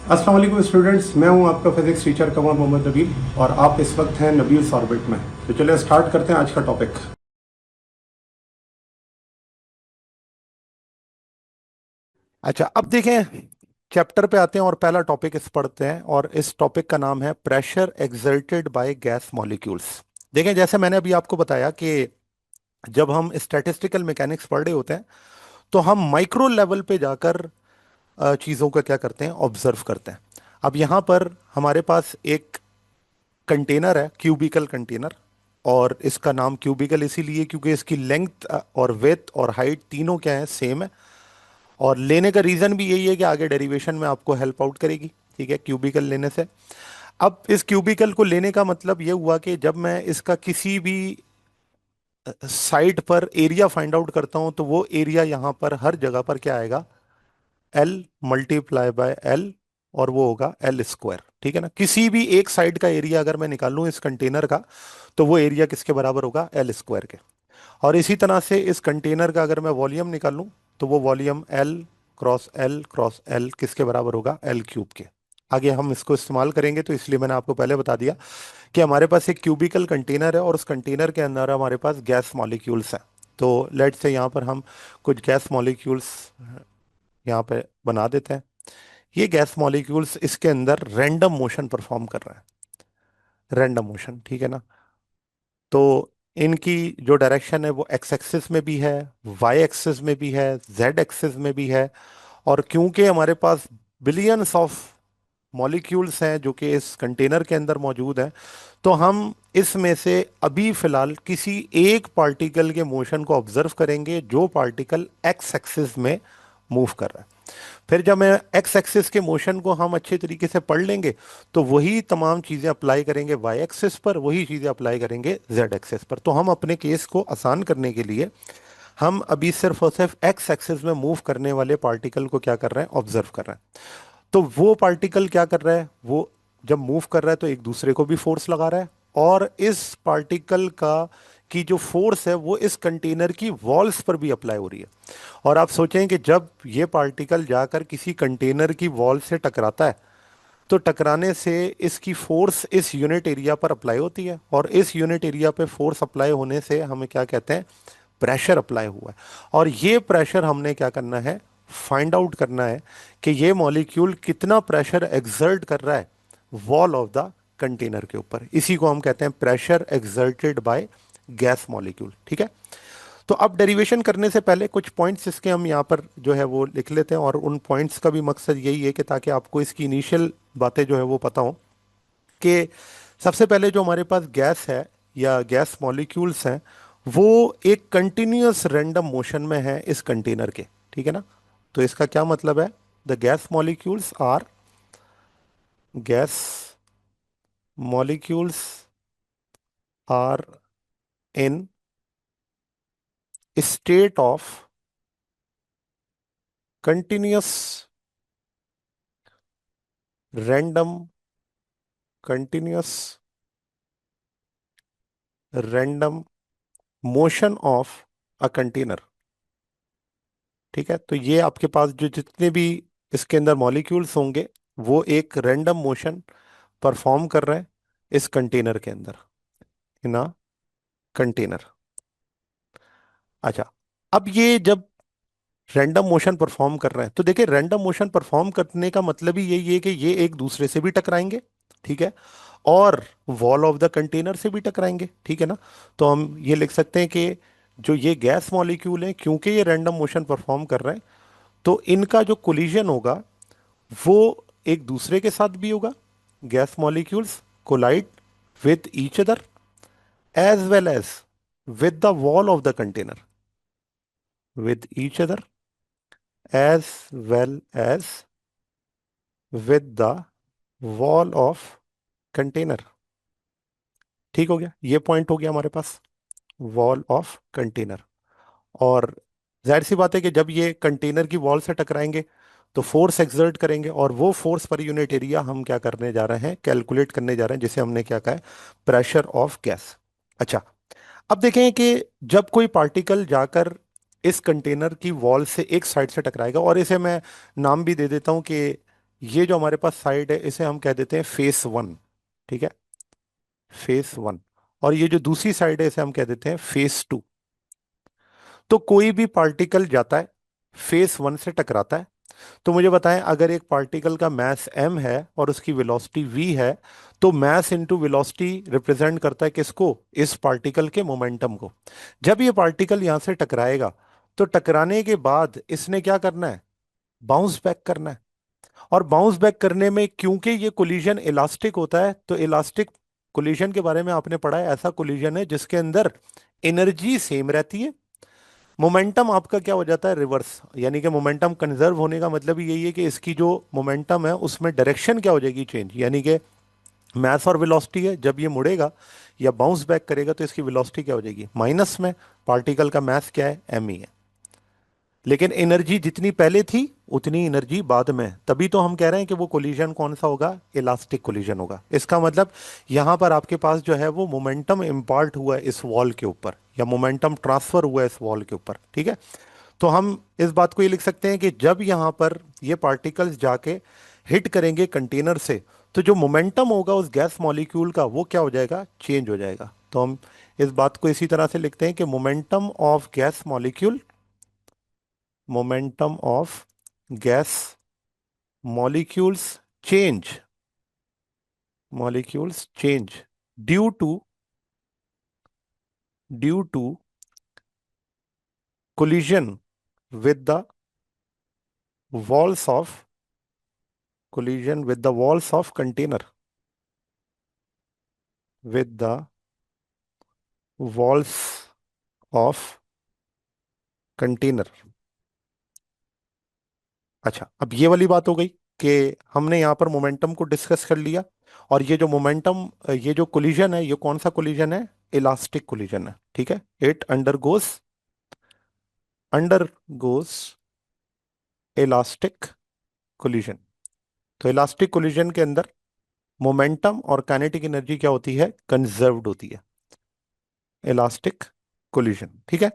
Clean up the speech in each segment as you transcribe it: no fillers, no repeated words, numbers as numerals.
अस्सलाम वालेकुम स्टूडेंट्स, मैं हूं आपका फिजिक्स टीचर कमर मोहम्मद नबील और आप इस वक्त हैं नबील्स ऑर्बिट में। तो चलिए स्टार्ट करते हैं आज का टॉपिक। अच्छा, अब देखें, चैप्टर पे आते हैं और पहला टॉपिक इस पढ़ते हैं और इस टॉपिक का नाम है pressure exerted by gas molecules. देखें, जैसे मैंने अभी आपको बताया कि जब हम स्टैटिस्टिकल मैकेनिक्स पढ़ रहे होते हैं तो हम माइक्रो लेवल पे जाकर चीज़ों का क्या करते हैं, ऑब्जर्व करते हैं। अब यहाँ पर हमारे पास एक कंटेनर है, क्यूबिकल कंटेनर। और इसका नाम क्यूबिकल इसीलिए क्योंकि इसकी लेंथ और विड्थ और हाइट तीनों क्या है, सेम है। और लेने का रीजन भी यही है कि आगे डेरिवेशन में आपको हेल्प आउट करेगी, ठीक है, क्यूबिकल लेने से। अब इस क्यूबिकल को लेने का मतलब ये हुआ कि जब मैं इसका किसी भी साइड पर एरिया फाइंड आउट करता हूं तो वो एरिया यहां पर हर जगह पर क्या आएगा, एल मल्टीप्लाई बाय एल, और वो होगा एल स्क्वायर। ठीक है ना, किसी भी एक साइड का एरिया अगर मैं निकाल लूं इस कंटेनर का तो वो एरिया किसके बराबर होगा, एल स्क्वायर के। और इसी तरह से इस कंटेनर का अगर मैं वॉल्यूम निकालूं तो वो वॉल्यूम एल क्रॉस एल किसके बराबर होगा, एल क्यूब के। आगे हम इसको इस्तेमाल करेंगे तो इसलिए मैंने आपको पहले बता दिया कि हमारे पास एक क्यूबिकल कंटेनर है और उस कंटेनर के अंदर हमारे पास गैस मॉलिक्यूल्स हैं। तो लेट से यहाँ पर हम कुछ गैस मॉलिक्यूल्स यहाँ पे बना देते हैं। ये गैस मॉलिक्यूल्स इसके अंदर रैंडम मोशन परफॉर्म कर रहे हैं, रैंडम मोशन, ठीक है ना। तो इनकी जो डायरेक्शन है वो एक्स एक्सिस में भी है, वाई एक्सिस में भी है, जेड एक्सिस में भी है। और क्योंकि हमारे पास बिलियंस ऑफ मॉलिक्यूल्स हैं जो कि इस कंटेनर के अंदर मौजूद हैं, तो हम इसमें से अभी फिलहाल किसी एक पार्टिकल के मोशन को ऑब्जर्व करेंगे जो पार्टिकल एक्स एक्सिस में मूव कर रहा है। फिर जब मैं एक्स एक्सिस के मोशन को हम अच्छे तरीके से पढ़ लेंगे तो वही तमाम चीज़ें अप्लाई करेंगे वाई एक्सिस पर, वही चीज़ें अप्लाई करेंगे जेड एक्सिस पर। तो हम अपने केस को आसान करने के लिए हम अभी सिर्फ और सिर्फ एक्स एक्सिस में मूव करने वाले पार्टिकल को क्या कर रहे हैं, ऑब्जर्व कर रहे हैं। तो वो पार्टिकल क्या कर रहा है, वो जब मूव कर रहा है तो एक दूसरे को भी फोर्स लगा रहा है। और इस पार्टिकल का की जो फोर्स है वो इस कंटेनर की वॉल्स पर भी अप्लाई हो रही है। और आप सोचें कि जब ये पार्टिकल जाकर किसी कंटेनर की वॉल से टकराता है तो टकराने से इसकी फोर्स इस यूनिट एरिया पर अप्लाई होती है, और इस यूनिट एरिया पे फोर्स अप्लाई होने से हमें क्या कहते हैं, प्रेशर अप्लाई हुआ है। और ये प्रेशर हमने क्या करना है, फाइंड आउट करना है कि ये मॉलिक्यूल कितना प्रेशर एक्सर्ट कर रहा है वॉल ऑफ द कंटेनर के ऊपर। इसी को हम कहते हैं pressure exerted by gas molecule, ठीक है। तो अब डेरिवेशन करने से पहले कुछ पॉइंट्स इसके हम यहाँ पर जो है वो लिख लेते हैं, और उन पॉइंट्स का भी मकसद यही है कि ताकि आपको इसकी इनिशियल बातें जो है वो पता हो कि सबसे पहले जो हमारे पास गैस है या गैस मॉलिक्यूल्स हैं वो एक कंटिन्यूअस रैंडम मोशन में है इस कंटेनर के, ठीक है ना। तो इसका क्या मतलब है, the gas molecules are in state of continuous random continuous random motion of a container. ठीक है, तो ये आपके पास जो जितने भी इसके अंदर मॉलिक्यूल्स होंगे वो एक रैंडम मोशन परफॉर्म कर रहे हैं इस कंटेनर के अंदर, इन अ कंटेनर। अच्छा, अब ये जब रैंडम मोशन परफॉर्म कर रहे हैं तो देखिए, रैंडम मोशन परफॉर्म करने का मतलब ही यही है कि ये एक दूसरे से भी टकराएंगे, ठीक है, और वॉल ऑफ द कंटेनर से भी टकराएंगे, ठीक है ना। तो हम ये लिख सकते हैं कि जो ये गैस मॉलिक्यूल हैं क्योंकि ये रैंडम मोशन परफॉर्म कर रहे हैं तो इनका जो कोलिजन होगा वो एक दूसरे के साथ भी होगा। Gas molecules collide with each other as well as with the wall of the container, with each other as well as with the wall of container. ठीक हो गया, ये पॉइंट हो गया हमारे पास, वॉल ऑफ कंटेनर। और जाहिर सी बात है कि जब ये कंटेनर की वॉल से टकराएंगे तो फोर्स एक्सर्ट करेंगे, और वो फोर्स पर यूनिट एरिया हम क्या करने जा रहे हैं, कैलकुलेट करने जा रहे हैं, जिसे हमने क्या कहा है, प्रेशर ऑफ गैस। अच्छा, अब देखें कि जब कोई पार्टिकल जाकर इस कंटेनर की वॉल से एक साइड से टकराएगा, और इसे मैं नाम भी दे देता हूं कि ये जो हमारे पास साइड है इसे हम कह देते हैं फेस वन, ठीक है, फेस वन। और ये जो दूसरी साइड है इसे हम कह देते हैं फेस टू। तो कोई भी पार्टिकल जाता है, फेस वन से टकराता है। तो मुझे बताएं, अगर एक पार्टिकल का मास m है और उसकी वेलोसिटी v है, तो मास इनटू वेलोसिटी रिप्रेजेंट करता है किसको? इस पार्टिकल के मोमेंटम को। जब ये पार्टिकल यहां से टकराएगा, तो टकराने के बाद इसने क्या करना है? बाउंस बैक करना है। और बाउंस बैक करने में क्योंकि ये कोलिजन इलास्टिक होता है, तो इलास्टिक कोलिजन के बारे में आपने पढ़ा है, ऐसा कोलिजन है जिसके अंदर एनर्जी सेम रहती है, मोमेंटम आपका क्या हो जाता है? रिवर्स। यानी कि मोमेंटम कंजर्व होने का मतलब ही यही है कि इसकी जो मोमेंटम है उसमें डायरेक्शन क्या हो जाएगी? चेंज। यानी कि मास और वेलोसिटी है, जब ये मुड़ेगा या बाउंस बैक करेगा तो इसकी वेलोसिटी क्या हो जाएगी? माइनस में। पार्टिकल का मास क्या है? एम ही है। लेकिन एनर्जी जितनी पहले थी उतनी एनर्जी बाद में, तभी तो हम कह रहे हैं कि वो कोलिजन कौन सा होगा? इलास्टिक कोलिजन होगा। इसका मतलब यहां पर आपके पास जो है वो मोमेंटम इम्पार्ट हुआ है इस वॉल के ऊपर, या मोमेंटम ट्रांसफर हुआ है इस वॉल के ऊपर, ठीक है। तो हम इस बात को ये लिख सकते हैं कि जब यहां पर ये पार्टिकल्स जाके हिट करेंगे कंटेनर से, तो जो मोमेंटम होगा उस गैस मॉलिक्यूल का वो क्या हो जाएगा? चेंज हो जाएगा। तो हम इस बात को इसी तरह से लिखते हैं कि momentum of gas molecule, momentum of gas molecules change, molecules change due to, due to collision with the walls of, collision with the walls of container, with the walls of container। अच्छा, अब ये वाली बात हो गई कि हमने यहाँ पर मोमेंटम को डिस्कस कर लिया। और ये जो मोमेंटम, ये जो कोलिजन है, ये कौन सा कोलिजन है? इलास्टिक कोलिजन है, ठीक है। It undergoes elastic collision. तो इलास्टिक कोलिजन के अंदर मोमेंटम और काइनेटिक एनर्जी क्या होती है? कंजर्व्ड होती है। इलास्टिक कोलिजन, ठीक है।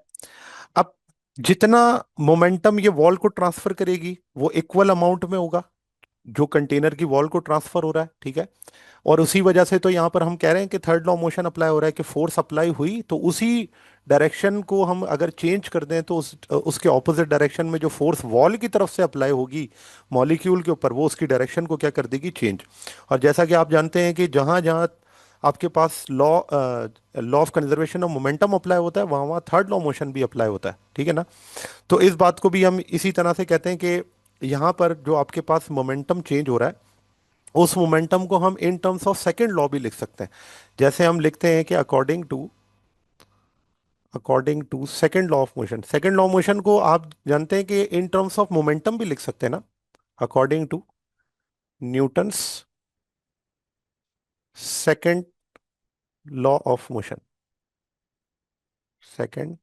अब जितना मोमेंटम ये वॉल को ट्रांसफर करेगी वो इक्वल अमाउंट में होगा जो कंटेनर की वॉल को ट्रांसफर हो रहा है, ठीक है। और उसी वजह से तो यहां पर हम कह रहे हैं कि थर्ड लॉ मोशन अप्लाई हो रहा है, कि फोर्स अप्लाई हुई तो उसी डायरेक्शन को हम अगर चेंज कर दें तो उसके ऑपोजिट डायरेक्शन में जो फोर्स वॉल की तरफ से अप्लाई होगी मॉलिक्यूल के ऊपर, वो उसकी डायरेक्शन को क्या कर देगी? चेंज। और जैसा कि आप जानते हैं कि जहां जहां आपके पास law law of conservation of momentum apply होता है, वहां वहां थर्ड लॉ मोशन भी अप्लाई होता है, ठीक है ना। तो इस बात को भी हम इसी तरह से कहते हैं कि यहाँ पर जो आपके पास मोमेंटम चेंज हो रहा है, उस मोमेंटम को हम in terms of second law भी लिख सकते हैं। जैसे हम लिखते हैं कि according to second law of motion. Second law of motion को आप जानते हैं कि इन टर्म्स ऑफ मोमेंटम भी लिख सकते हैं ना। According to Newton's second law of motion, second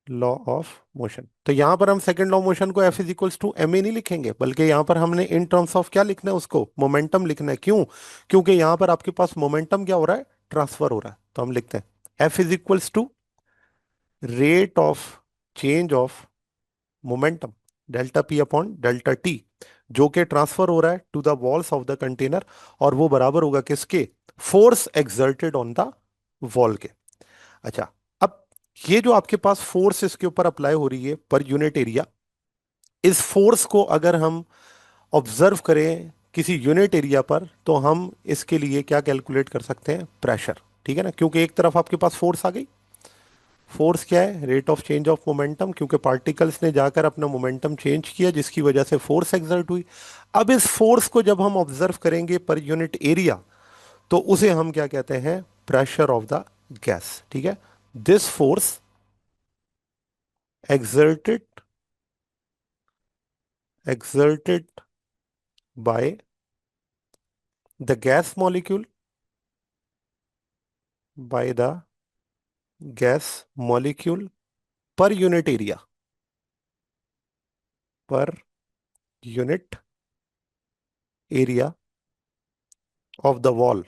law of motion. तो यहां पर हम सेकंड लॉ मोशन को F is equals to M A नहीं लिखेंगे, बल्कि यहां पर हमने इन टर्म्स ऑफ क्या लिखना है? उसको मोमेंटम लिखना है। क्यों? क्योंकि यहां पर आपके पास मोमेंटम क्या हो रहा है? ट्रांसफर हो रहा है। तो हम लिखते हैं F is equals to rate of change of momentum, delta P upon delta T, जो कि ट्रांसफर हो रहा है to the walls of the container. और वो बराबर होगा किसके? Force exerted on the wall के। अच्छा, अब ये जो आपके पास फोर्स इसके ऊपर अप्लाई हो रही है पर यूनिट एरिया, इस फोर्स को अगर हम ऑब्जर्व करें किसी यूनिट एरिया पर, तो हम इसके लिए क्या कैलकुलेट कर सकते हैं? प्रेशर, ठीक है ना। क्योंकि एक तरफ आपके पास फोर्स आ गई, फोर्स क्या है? Rate of change of momentum, क्योंकि पार्टिकल्स ने जाकर अपना मोमेंटम चेंज किया जिसकी वजह से फोर्स एक्सर्ट हुई। अब इस फोर्स को जब हम ऑब्जर्व करेंगे पर यूनिट एरिया, तो उसे हम क्या कहते हैं? प्रेशर ऑफ द गैस, ठीक है। This force exerted exerted by the gas molecule, by the gas molecule per unit area, per unit area of the wall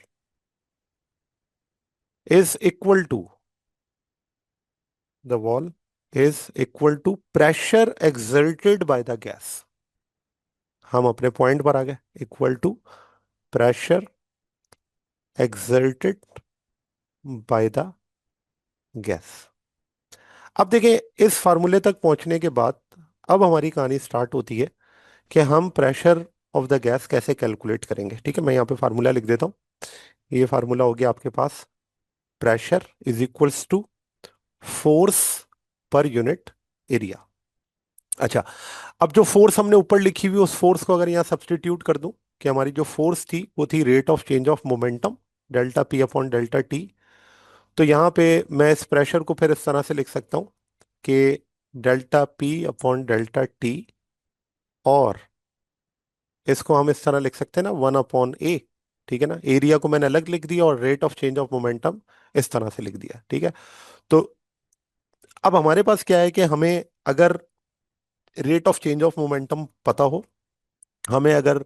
is equal to, the wall is equal to pressure exerted by the gas। हम अपने point पर आ गए, equal to pressure exerted by the gas. अब देखिए, इस फार्मूले तक पहुंचने के बाद अब हमारी कहानी स्टार्ट होती है कि हम प्रेशर ऑफ द गैस कैसे कैलकुलेट करेंगे। ठीक है, मैं यहाँ पे फार्मूला लिख देता हूँ। ये फार्मूला हो गया आपके पास, pressure is equals to force per unit area. अच्छा, अब जो फोर्स हमने ऊपर लिखी हुई, उस फोर्स को अगर यहाँ सब्सटीट्यूट कर दूं, कि हमारी जो फोर्स थी वो थी rate of change of momentum, delta P upon delta T. तो यहाँ पे मैं इस प्रेशर को फिर इस तरह से लिख सकता हूँ कि delta P upon delta T, और इसको हम इस तरह लिख सकते हैं ना, 1/A। ठीक है ना, एरिया को मैंने अलग लिख दिया और rate of change of momentum इस तरह से लिख दिया। ठीक है, तो अब हमारे पास क्या है कि हमें अगर rate of change of momentum पता हो, हमें अगर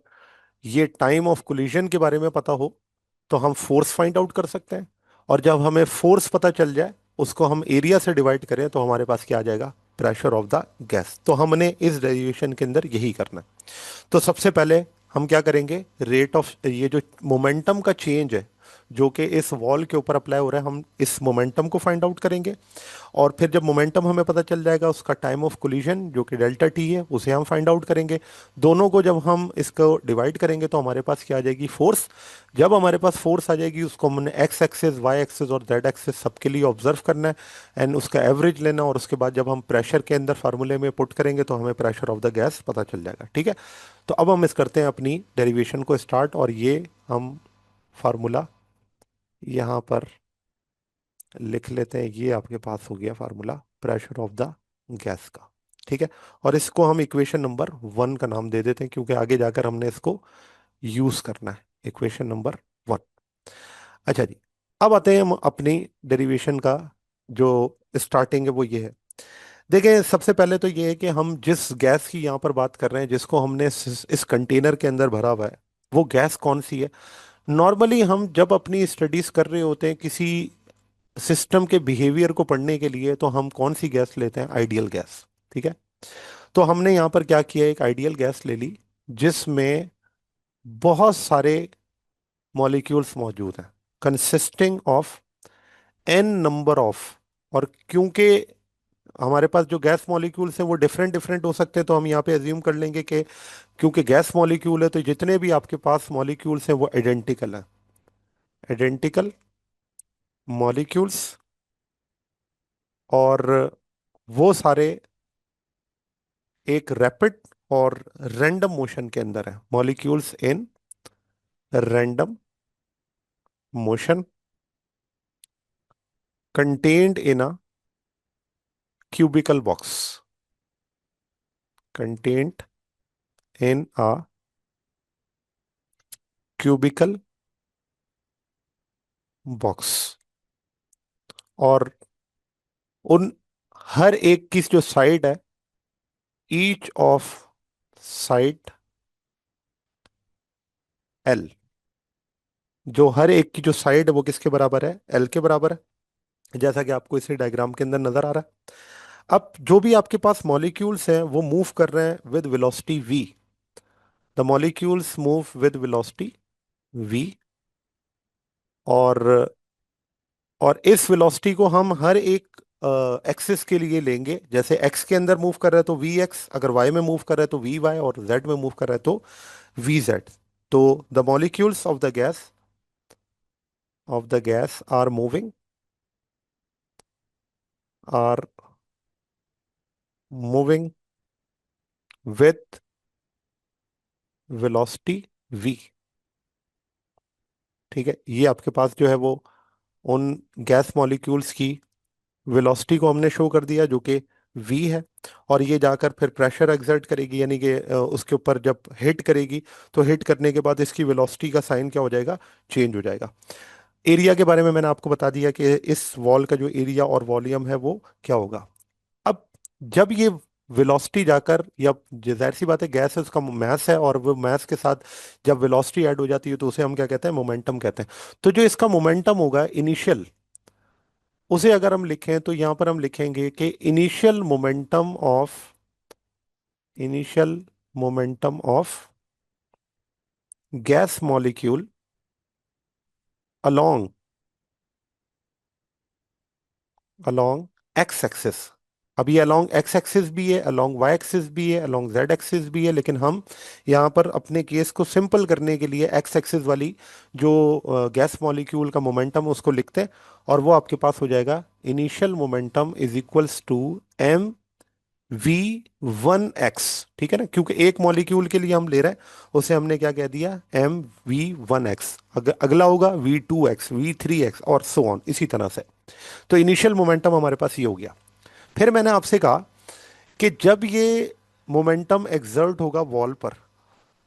ये टाइम ऑफ कोलिजन के बारे में पता हो, तो हम फोर्स फाइंड आउट कर सकते हैं। और जब हमें फोर्स पता चल जाए, उसको हम एरिया से डिवाइड करें, तो हमारे पास क्या आ जाएगा, प्रेशर ऑफ द गैस। तो हमने इस डेरिवेशन के अंदर यही करना है। तो सबसे पहले हम क्या करेंगे, रेट ऑफ ये जो मोमेंटम का चेंज है जो कि इस वॉल के ऊपर अप्लाई हो रहा है, हम इस मोमेंटम को फाइंड आउट करेंगे। और फिर जब मोमेंटम हमें पता चल जाएगा, उसका टाइम ऑफ कोलिजन जो कि डेल्टा टी है, उसे हम फाइंड आउट करेंगे। दोनों को जब हम इसको डिवाइड करेंगे तो हमारे पास क्या आ जाएगी, फोर्स। जब हमारे पास फोर्स आ जाएगी, उसको हमने एक्स एक्सिस, वाई एक्सिस और जेड एक्सिस सबके लिए ऑब्जर्व करना है, एंड उसका एवरेज लेना। और उसके बाद जब हम प्रेशर के अंदर फार्मूले में पुट करेंगे तो हमें प्रेशर ऑफ द गैस पता चल जाएगा। ठीक है, तो अब हम इस करते हैं अपनी डेरिवेशन को स्टार्ट, और ये हम फार्मूला यहाँ पर लिख लेते हैं। ये आपके पास हो गया formula pressure of the gas का। ठीक है, और इसको हम इक्वेशन नंबर 1 का नाम दे देते हैं, क्योंकि आगे जाकर हमने इसको यूज करना है, इक्वेशन नंबर 1। अच्छा जी, अब आते हैं हम अपनी डेरिवेशन का जो स्टार्टिंग है वो ये है। देखिए, सबसे पहले तो ये है कि हम जिस गैस की यहाँ पर बात कर रहे हैं, जिसको हमने इस कंटेनर के अंदर भरा हुआ है, वो गैस कौन सी है। नॉर्मली हम जब अपनी स्टडीज कर रहे होते हैं किसी सिस्टम के बिहेवियर को पढ़ने के लिए, तो हम कौन सी गैस लेते हैं, आइडियल गैस। ठीक है, तो हमने यहाँ पर क्या किया, एक आइडियल गैस ले ली जिसमें बहुत सारे मॉलिक्यूल्स मौजूद हैं, consisting of N number of. और क्योंकि हमारे पास जो गैस मॉलिक्यूल्स हैं वो डिफरेंट डिफरेंट हो सकते हैं, तो हम यहाँ पे एज्यूम कर लेंगे कि क्योंकि गैस मॉलिक्यूल है, तो जितने भी आपके पास मॉलिक्यूल्स हैं वो आइडेंटिकल हैं, आइडेंटिकल मॉलिक्यूल्स। और वो सारे एक रैपिड और रैंडम मोशन के अंदर है, molecules in random motion contained in a cubical box, contained in a cubical box। और उन हर एक की जो साइड है, ईच ऑफ साइड एल, जो हर एक की जो साइड है वो किसके बराबर है, एल के बराबर है, जैसा कि आपको इसी डायग्राम के अंदर नजर आ रहा है। अब जो भी आपके पास मॉलिक्यूल्स हैं वो मूव कर रहे हैं with velocity v। The molecules move with velocity v। और इस वेलोसिटी को हम हर एक एक्सिस के लिए लेंगे। जैसे एक्स के अंदर मूव कर रहा है तो वी एक्स, अगर वाई में मूव कर रहा है तो वी वाई, और जेड में मूव कर रहा है तो वी जेड। तो the molecules of the gas are moving with velocity V. ठीक है, ये आपके पास जो है वो उन गैस मॉलिक्यूल्स की वेलोसिटी को हमने शो कर दिया, जो कि v है। और ये जाकर फिर प्रेशर एक्सर्ट करेगी, यानी कि उसके ऊपर जब हिट करेगी, तो हिट करने के बाद इसकी वेलोसिटी का साइन क्या हो जाएगा, चेंज हो जाएगा। एरिया के बारे में मैंने आपको बता दिया कि इस वॉल का जो एरिया और वॉल्यूम है वो क्या होगा। अब जब ये वेलोसिटी जाकर, या जाहिर सी बात है गैस है, उसका मास है, और वो मास के साथ जब वेलोसिटी ऐड हो जाती है तो उसे हम क्या कहते हैं, मोमेंटम कहते हैं। तो जो इसका मोमेंटम होगा इनिशियल, उसे अगर हम लिखें तो यहां पर हम लिखेंगे कि initial momentum of gas molecule along along X axis. अब ये अलोंग एक्स एक्सिस भी है, अलोंग वाई एक्सिस भी है, अलोंग जेड एक्सिस भी है, लेकिन हम यहाँ पर अपने केस को सिंपल करने के लिए एक्स एक्सिस वाली जो गैस मॉलिक्यूल का मोमेंटम उसको लिखते हैं, और वो आपके पास हो जाएगा initial momentum is equals to M V one X. ठीक है ना, क्योंकि एक मॉलिक्यूल के लिए हम ले रहे हैं, उसे हमने क्या कह दिया, एम वी वन एक्स। अगला होगा V two X, V three X, और सो ऑन इसी तरह से। तो इनिशियल मोमेंटम हमारे पास ये हो गया। फिर मैंने आपसे कहा कि जब ये मोमेंटम एक्सर्ट होगा वॉल पर,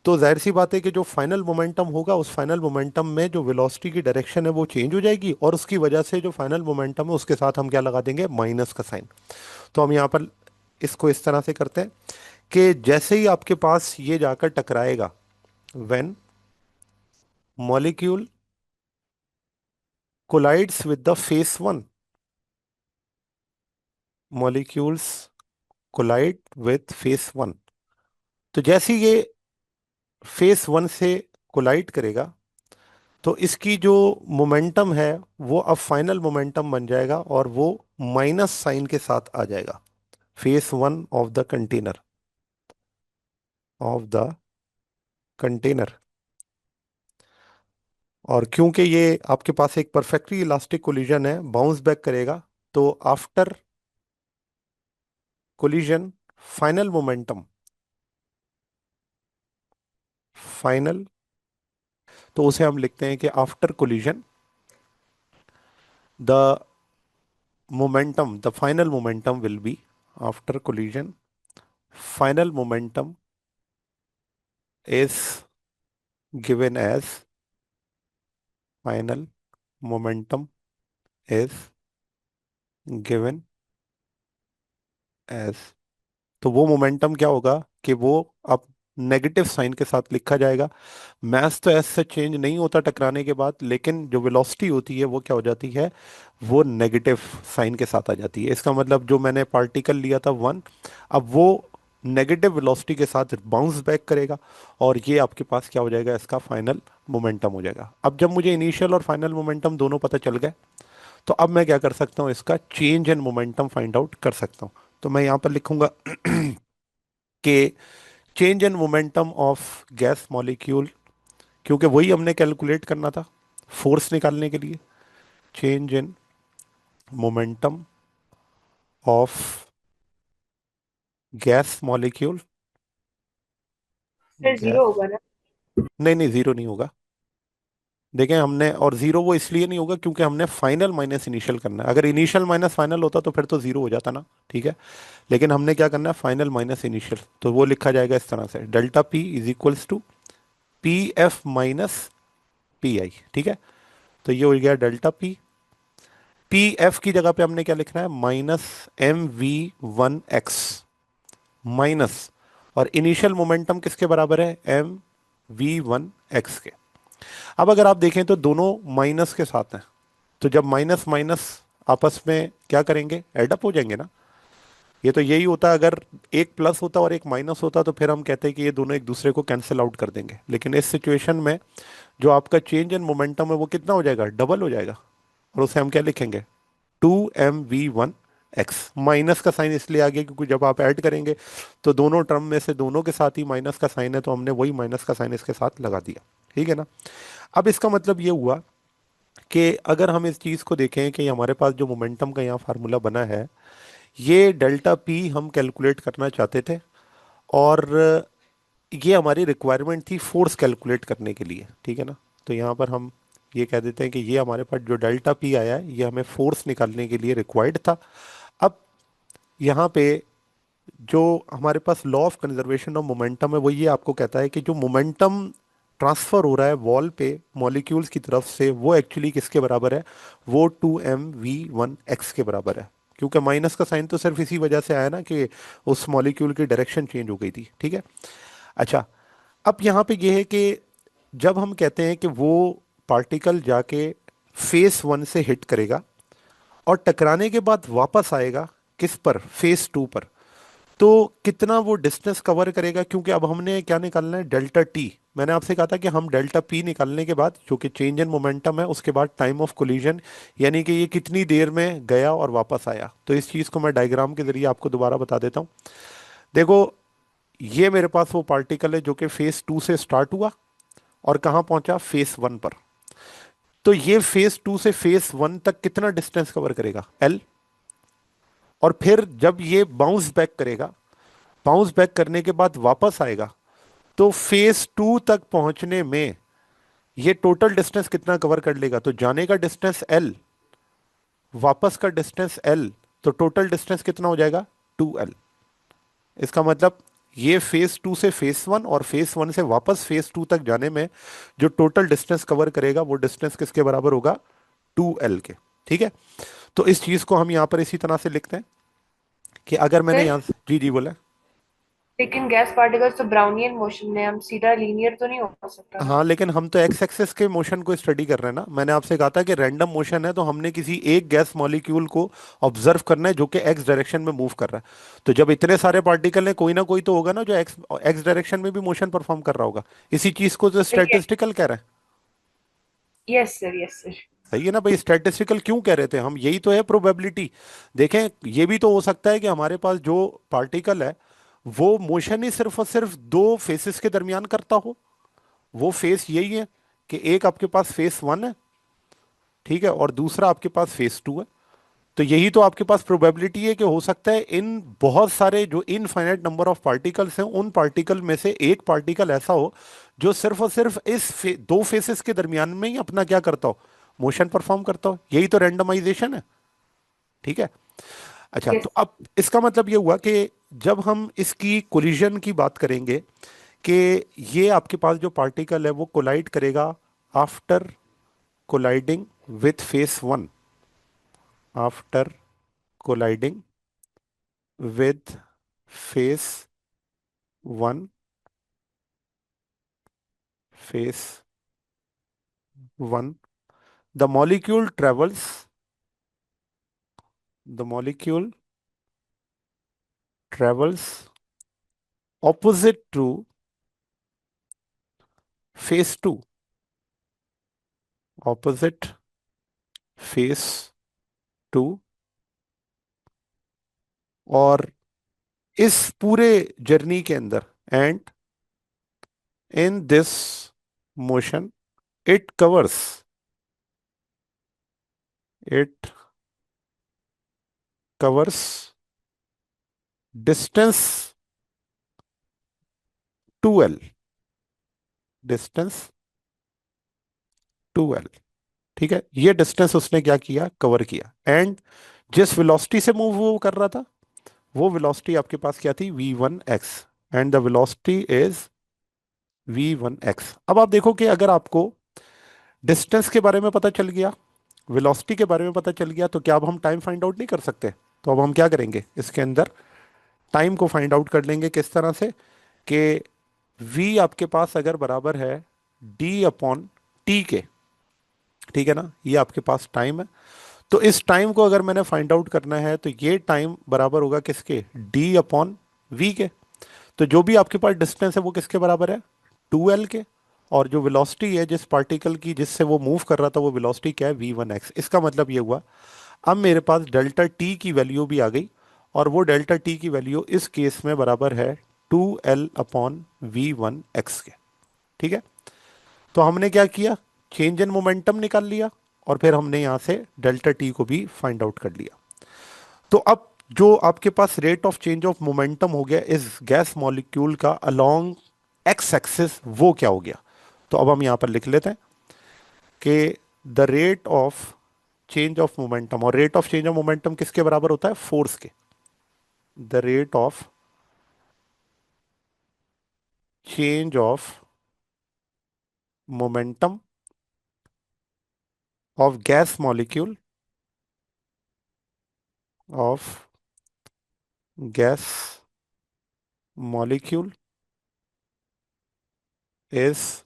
तो जाहिर सी बात है कि जो फाइनल मोमेंटम होगा, उस फाइनल मोमेंटम में जो वेलोसिटी की डायरेक्शन है वो चेंज हो जाएगी, और उसकी वजह से जो फाइनल मोमेंटम है उसके साथ हम क्या लगा देंगे, माइनस का साइन। तो हम यहाँ पर इसको इस तरह से करते हैं कि जैसे ही आपके पास ये जाकर टकराएगा, when molecule collides with the face one, molecules collide with face one, तो जैसे ही ये फेस वन से कोलाइड करेगा, तो इसकी जो मोमेंटम है वो अब फाइनल मोमेंटम बन जाएगा, और वो माइनस साइन के साथ आ जाएगा, phase one of the container. और क्योंकि ये आपके पास एक परफेक्टली इलास्टिक कोलिजन है, बाउंस बैक करेगा, तो after collision final momentum, final, तो उसे हम लिखते हैं कि after collision the momentum, the final momentum will be, after collision final momentum is given as, final momentum is given as, तो वो मोमेंटम क्या होगा कि वो अब नेगेटिव साइन के साथ लिखा जाएगा। मैथ तो ऐसे चेंज नहीं होता टकराने के बाद, लेकिन जो वेलोसिटी होती है वो क्या हो जाती है, वो नेगेटिव साइन के साथ आ जाती है। इसका मतलब जो मैंने पार्टिकल लिया था वन, अब वो नेगेटिव वेलोसिटी के साथ बाउंस बैक करेगा, और ये आपके पास क्या हो जाएगा, इसका फाइनल मोमेंटम हो जाएगा। अब जब मुझे इनिशियल और फाइनल मोमेंटम दोनों पता चल गए, तो अब मैं क्या कर सकता हूँ, इसका change in momentum find out कर सकता हूँ। तो मैं यहाँ पर लिखूंगा कि change in momentum of gas molecule, क्योंकि वही हमने कैलकुलेट करना था फोर्स निकालने के लिए, change in momentum of gas molecule, फिर जीरो गैस, होगा ना। नहीं नहीं जीरो नहीं होगा। देखें हमने, और जीरो वो इसलिए नहीं होगा क्योंकि हमने फाइनल माइनस इनिशियल करना है। अगर इनिशियल माइनस फाइनल होता तो फिर तो जीरो हो जाता ना, ठीक है। लेकिन हमने क्या करना है, फाइनल माइनस इनिशियल, तो वो लिखा जाएगा इस तरह से, delta P is equals to P F minus P I. ठीक है, तो ये हो गया डेल्टा पी। पी एफ की जगह पे हमने क्या लिखना है, minus M V one X, minus, और इनिशियल मोमेंटम किसके बराबर है, एम वी वन एक्स के। अब अगर आप देखें तो दोनों माइनस के साथ हैं, तो जब माइनस माइनस आपस में क्या करेंगे, एडअप हो जाएंगे ना। ये तो यही होता है, अगर एक प्लस होता और एक माइनस होता तो फिर हम कहते हैं कि ये दोनों एक दूसरे को कैंसिल आउट कर देंगे, लेकिन इस सिचुएशन में जो आपका चेंज इन मोमेंटम है वो कितना हो जाएगा, डबल हो जाएगा, और उसे हम क्या लिखेंगे, two M V one X. Minus का साइन इसलिए आ गया क्योंकि जब आप ऐड करेंगे तो दोनों टर्म में से दोनों के साथ ही माइनस का साइन है, तो हमने वही माइनस का साइन इसके साथ लगा दिया, ठीक है ना। अब इसका मतलब ये हुआ कि अगर हम इस चीज़ को देखें कि हमारे पास जो मोमेंटम का यहाँ फार्मूला बना है, ये डेल्टा पी हम कैलकुलेट करना चाहते थे, और ये हमारी रिक्वायरमेंट थी फोर्स कैलकुलेट करने के लिए, ठीक है ना। तो यहाँ पर हम ये कह देते हैं कि ये हमारे पास जो डेल्टा पी आया है ये हमें फोर्स निकालने के लिए रिक्वायर्ड था। अब यहाँ पे जो हमारे पास law of conservation of momentum है वो ये आपको कहता है कि जो मोमेंटम ट्रांसफर हो रहा है वॉल पे मॉलिक्यूल्स की तरफ से, वो एक्चुअली किसके बराबर है, वो two M V one X के बराबर है। क्योंकि माइनस का साइन तो सिर्फ इसी वजह से आया ना कि उस मॉलिक्यूल की डायरेक्शन चेंज हो गई थी, ठीक है। अच्छा, अब यहाँ पे ये है कि जब हम कहते हैं कि वो पार्टिकल जाके फेस वन से हिट करेगा और टकराने के बाद वापस आएगा किस पर, फेस टू पर, तो कितना वो डिस्टेंस कवर करेगा, क्योंकि अब हमने क्या निकालना है, डेल्टा टी। मैंने आपसे कहा था कि हम डेल्टा पी निकालने के बाद, जो कि चेंज इन मोमेंटम है, उसके बाद टाइम ऑफ कोलिजन, यानी कि ये कितनी देर में गया और वापस आया। तो इस चीज को मैं डायग्राम के जरिए आपको दोबारा बता देता हूँ। देखो, ये मेरे पास वो पार्टिकल है जो कि फेस 2 से स्टार्ट हुआ और कहाँ पहुंचा, फेस 1 पर। तो ये फेस 2 से फेस 1 तक कितना डिस्टेंस कवर करेगा, एल। और फिर जब ये बाउंस बैक करेगा, बाउंस बैक करने के बाद वापस आएगा, तो फेस 2 तक पहुंचने में ये टोटल डिस्टेंस कितना कवर कर लेगा, तो जाने का डिस्टेंस एल, वापस का डिस्टेंस एल, तो टोटल डिस्टेंस कितना हो जाएगा, 2L। इसका मतलब ये फेस 2 से फेस 1 और फेस 1 से वापस फेस 2 तक जाने में जो टोटल डिस्टेंस कवर करेगा, वो डिस्टेंस किसके बराबर होगा, 2L के। ठीक है। तो इस चीज को हम यहां पर इसी तरह से लिखते हैं कि अगर मैंने सर, यहां से, जी जी बोला। लेकिन गैस पार्टिकल्स तो ब्राउनियन मोशन में, हम सीधा लीनियर तो नहीं हो सकता ना। हाँ, लेकिन हम तो एक्स एक्सेस के मोशन को स्टडी कर रहे हैं ना। मैंने आपसे कहा था कि रैंडम मोशन है, तो हमने किसी एक गैस मॉलिक्यूल को ऑब्जर्व करना है जो कि एक्स डायरेक्शन में मूव कर रहा है। तो जब इतने सारे पार्टिकल हैं, कोई ना कोई तो होगा ना जो एक्स एक्स डायरेक्शन में भी मोशन परफॉर्म कर रहा होगा। इसी चीज को तो स्टैटिस्टिकल कह रहे हैं। Yes sir, yes sir. सही है ना भाई, स्टैटिस्टिकल क्यों कह रहे थे हम, यही तो है प्रोबेबिलिटी। देखें, ये भी तो हो सकता है कि हमारे पास जो पार्टिकल है वो मोशन ही सिर्फ और सिर्फ दो फेसेस के दरमियान करता हो। वो फेस यही है कि एक आपके पास फेस 1 है, ठीक है, और दूसरा आपके पास फेस 2 है। तो यही तो आपके पास प्रोबेबिलिटी है कि हो सकता है इन बहुत सारे जो इनफाइनाइट नंबर ऑफ पार्टिकल्स हैं, उन पार्टिकल में से एक पार्टिकल ऐसा हो जो सिर्फ और सिर्फ इस दो फेसेस के दरमियान में ही अपना क्या करता हो, मोशन परफॉर्म करता हो। यही तो रैंडमाइजेशन है। ठीक है। अच्छा, यस। तो अब इसका मतलब ये हुआ कि जब हम इसकी कोलिजन की बात करेंगे, कि ये आपके पास जो पार्टिकल है वो कोलाइड करेगा after colliding with face 1, after colliding with phase 1, phase 1, the molecule travels, the molecule travels opposite to phase 2, opposite phase 2। और इस पूरे जर्नी के अंदर, and in this motion, it covers, it covers distance 2L, distance 2L। ठीक है, ये distance उसने क्या किया, कवर किया। एंड जिस वेलोसिटी से मूव वो कर रहा था, वो वेलोसिटी आपके पास क्या थी, v1x। And the velocity is v1x। अब आप देखो कि अगर आपको डिस्टेंस के बारे में पता चल गया, वेलोसिटी के बारे में पता चल गया, तो क्या अब हम टाइम फाइंड आउट नहीं कर सकते। तो अब हम क्या करेंगे, इसके अंदर टाइम को फाइंड आउट कर लेंगे। किस तरह से, कि v आपके पास अगर बराबर है d/t के, ठीक है ना, ये आपके पास टाइम है। तो इस टाइम को अगर मैंने फाइंड आउट करना है, तो ये टाइम बराबर होगा किसके, d/v के। तो जो भी आपके पास डिस्टेंस है वो किसके बराबर है, 2L के। और जो वेलोसिटी है जिस पार्टिकल की जिससे वो मूव कर रहा था, वो वेलोसिटी क्या है, v1x। इसका मतलब ये हुआ, अब मेरे पास डेल्टा टी की वैल्यू भी आ गई। और वो डेल्टा टी की वैल्यू इस केस में बराबर है 2L/v1x के। ठीक है। तो हमने क्या किया, चेंज इन मोमेंटम निकाल लिया, और फिर हमने यहां से डेल्टा टी को भी फाइंड आउट कर लिया। तो अब जो आपके पास rate of change of momentum हो गया इस गैस मॉलिक्यूल का अलोंग एक्स एक्सिस, वो क्या हो गया। तो अब हम यहां पर लिख लेते हैं कि the rate of change of momentum, और rate of change of momentum किसके बराबर होता है, फोर्स के। The rate of change of momentum of gas molecule, of gas molecule is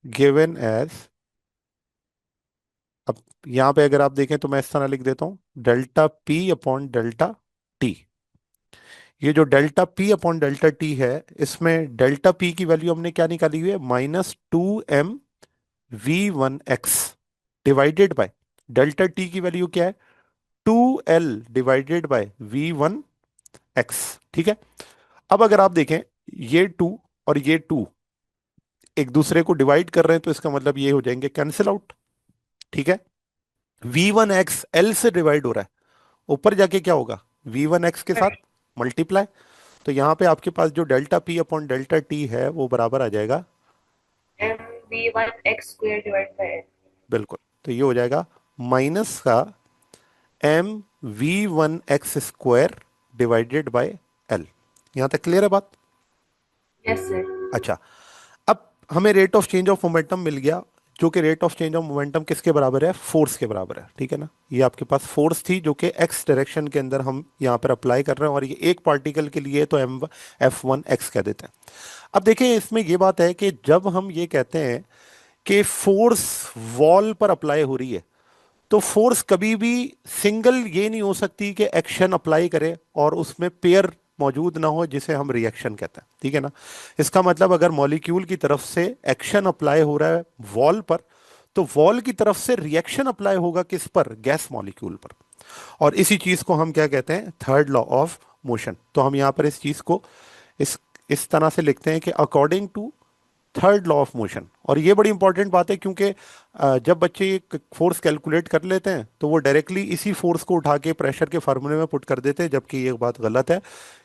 given as, अब यहां पे अगर आप देखें तो मैं इस तरह लिख देता हूं, delta P upon delta T. ये जो delta P upon delta T है, इसमें डेल्टा पी की वैल्यू हमने क्या निकाली हुई है, -2m v1x divided by delta T की वैल्यू क्या है, 2l डिवाइडेड बाय v1x। ठीक है। अब अगर आप देखें, ये 2 और ये 2 एक दूसरे को डिवाइड कर रहे हैं, तो इसका मतलब ये हो जाएंगे कैंसिल आउट। ठीक है। v1x l से डिवाइड हो रहा है, ऊपर जाके क्या होगा, v1x के साथ मल्टीप्लाई। तो यहाँ पे आपके पास जो delta P upon delta T है वो बराबर आ जाएगा, mv1x² डिवाइड बाय बिल्कुल, तो ये हो जाएगा माइनस का M V one X square divided by L. यहाँ तक क्लियर है बात। Yes sir. अच्छा, अब हमें rate of change of momentum मिल गया, जो कि rate of change of momentum किसके बराबर है, फोर्स के बराबर है। ठीक है ना, ये आपके पास फोर्स थी जो कि एक्स डायरेक्शन के अंदर हम यहाँ पर अप्लाई कर रहे हैं, और ये एक पार्टिकल के लिए तो F1x कह देते हैं। अब देखिए, इसमें ये बात है कि जब हम ये कहते हैं कि फोर्स वॉल पर अप्लाई हो रही है, तो फोर्स कभी भी सिंगल ये नहीं हो सकती कि एक्शन अप्लाई करे और उसमें पेयर मौजूद ना हो, जिसे हम रिएक्शन कहते हैं। ठीक है ना, इसका मतलब अगर मॉलिक्यूल की तरफ से एक्शन अप्लाई हो रहा है वॉल पर, तो वॉल की तरफ से रिएक्शन अप्लाई होगा किस पर, गैस मॉलिक्यूल पर। और इसी चीज को हम क्या कहते हैं, थर्ड लॉ ऑफ मोशन। तो हम यहां पर इस चीज को इस इस तरह से लिखते हैं कि according to third law of motion. और ये बड़ी इंपॉर्टेंट बात है, क्योंकि जब बच्चे ये फोर्स कैलकुलेट कर लेते हैं तो वो डायरेक्टली इसी फोर्स को उठा के प्रेशर के फार्मूले में पुट कर देते हैं, जबकि ये बात गलत है।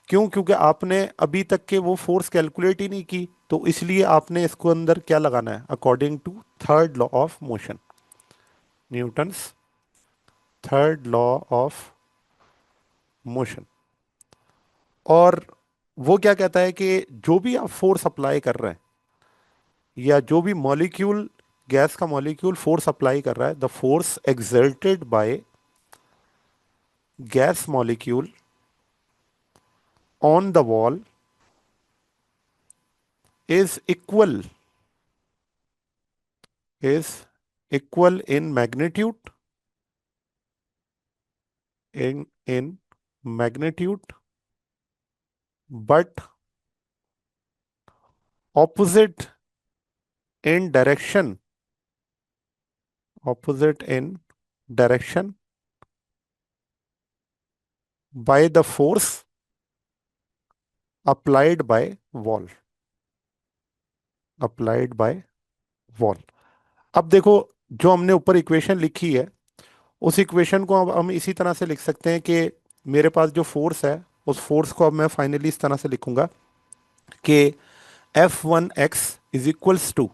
क्यों, क्योंकि आपने अभी तक के वो फोर्स कैलकुलेट ही नहीं की, तो इसलिए आपने इसको अंदर क्या लगाना है, according to third law of motion, Newton's third law of motion. और वो क्या कहता है कि जो भी आप फोर्स अप्लाई कर रहे हैं, या जो भी मॉलिक्यूल, गैस का मॉलिक्यूल फोर्स अप्लाई कर रहा है, the force exerted by gas molecule on the wall is is equal in magnitude, in magnitude, but opposite in direction, opposite in direction by the force applied by wall, applied by wall. अब देखो, जो हमने ऊपर equation लिखी है, उस equation को अब हम इसी तरह से लिख सकते हैं कि मेरे पास जो फोर्स है, उस फोर्स को अब मैं फाइनली इस तरह से लिखूंगा कि F1x इज इक्वल्स टू,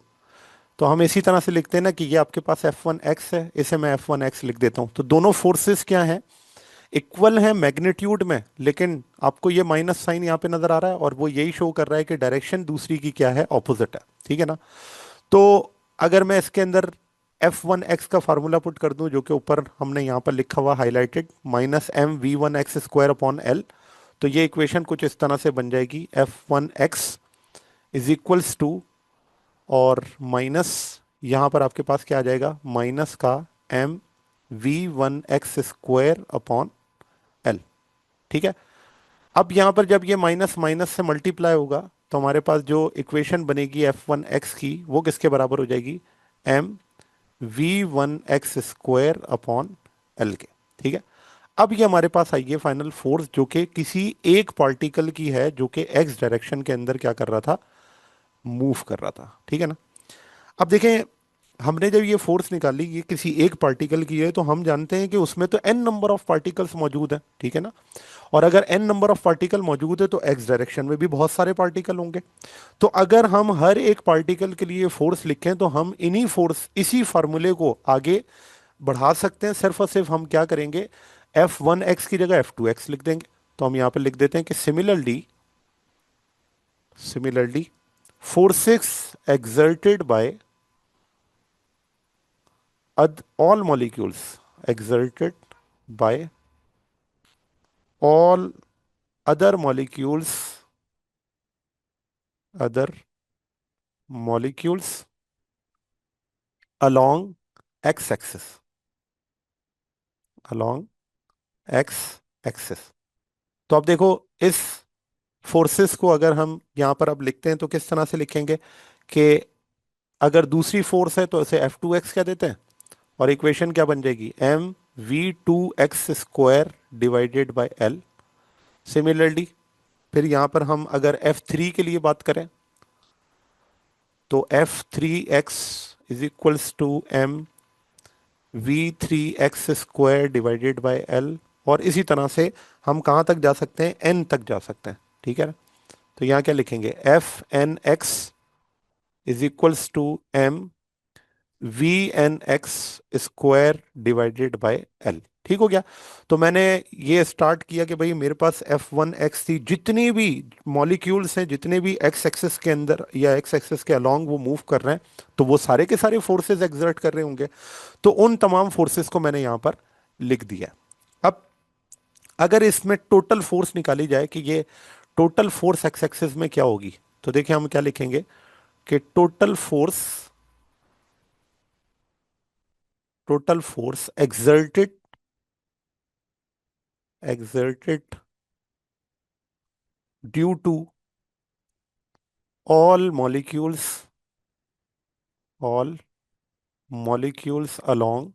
तो हम इसी तरह से लिखते हैं ना कि ये आपके पास F1x है, इसे मैं F1x लिख देता हूं। तो दोनों फोर्सेस क्या हैं, इक्वल हैं मैग्नीट्यूड में, लेकिन आपको ये माइनस साइन यहाँ पे नजर आ रहा है, और वो यही शो कर रहा है कि डायरेक्शन दूसरी की क्या है, ऑपोजिट है। ठीक है ना। तो अगर मैं इसके अंदर F1x का फार्मूला पुट कर दूं, जो कि ऊपर हमने यहाँ पर लिखा हुआ हाईलाइटेड, -mv1x² अपॉन l, तो ये इक्वेशन कुछ इस तरह से बन जाएगी, F1x इज इक्वल्स टू, और माइनस यहाँ पर आपके पास क्या आ जाएगा, माइनस का mv1x² अपॉन l। ठीक है। अब यहाँ पर जब ये माइनस माइनस से मल्टीप्लाई होगा, तो हमारे पास जो इक्वेशन बनेगी F1x की, वो किसके बराबर हो जाएगी, M V one X square upon L के। ठीक है। अब ये हमारे पास आई है फाइनल फोर्स, जो कि किसी एक पार्टिकल की है, जो कि एक्स डायरेक्शन के अंदर क्या कर रहा था, मूव कर रहा था। ठीक है ना। अब देखें, हमने जब ये फोर्स निकाली, ये किसी एक पार्टिकल की है, तो हम जानते हैं कि उसमें तो एन नंबर ऑफ पार्टिकल्स मौजूद हैं। ठीक है ना। और अगर एन नंबर ऑफ पार्टिकल मौजूद है, तो एक्स डायरेक्शन में भी बहुत सारे पार्टिकल होंगे। तो अगर हम हर एक पार्टिकल के लिए फोर्स लिखें, तो हम इन्हीं फोर्स, इसी फार्मूले को आगे बढ़ा सकते हैं। सिर्फ और सिर्फ हम क्या करेंगे, F1x की जगह F2x लिख देंगे। तो हम यहां पर लिख देते हैं कि similarly forces exerted by all molecules, exerted by all other molecules, other molecules along x-axis, along x-axis। तो अब देखो, इस फोर्सेस को अगर हम यहाँ पर अब लिखते हैं तो किस तरह से लिखेंगे कि अगर दूसरी फोर्स है तो इसे F2x कह देते हैं, और इक्वेशन क्या बन जाएगी, mv2x divided by L। Similarly फिर यहाँ पर हम अगर F3 के लिए बात करें तो F3x is equals to M v3x divided by L। और इसी तरह से हम कहाँ तक जा सकते हैं, n तक जा सकते हैं, ठीक है ना। तो यहाँ क्या लिखेंगे, Fnx is equals to M Vnx divided by L। ठीक हो गया। तो मैंने ये स्टार्ट किया कि भाई मेरे पास F1x थी, जितनी भी मॉलिक्यूल्स हैं, जितने भी एक्स एक्सिस के अंदर या एक्स एक्सिस के अलोंग वो मूव कर रहे हैं, तो वो सारे के सारे फोर्सेस एक्सर्ट कर रहे होंगे। तो उन तमाम फोर्सेस को मैंने यहाँ पर लिख दिया। अब अगर इसमें टोटल फोर्स निकाली जाए कि ये टोटल फोर्स एक्स एक्सिस में क्या होगी, तो देखिए हम क्या लिखेंगे कि total force exerted due to all molecules along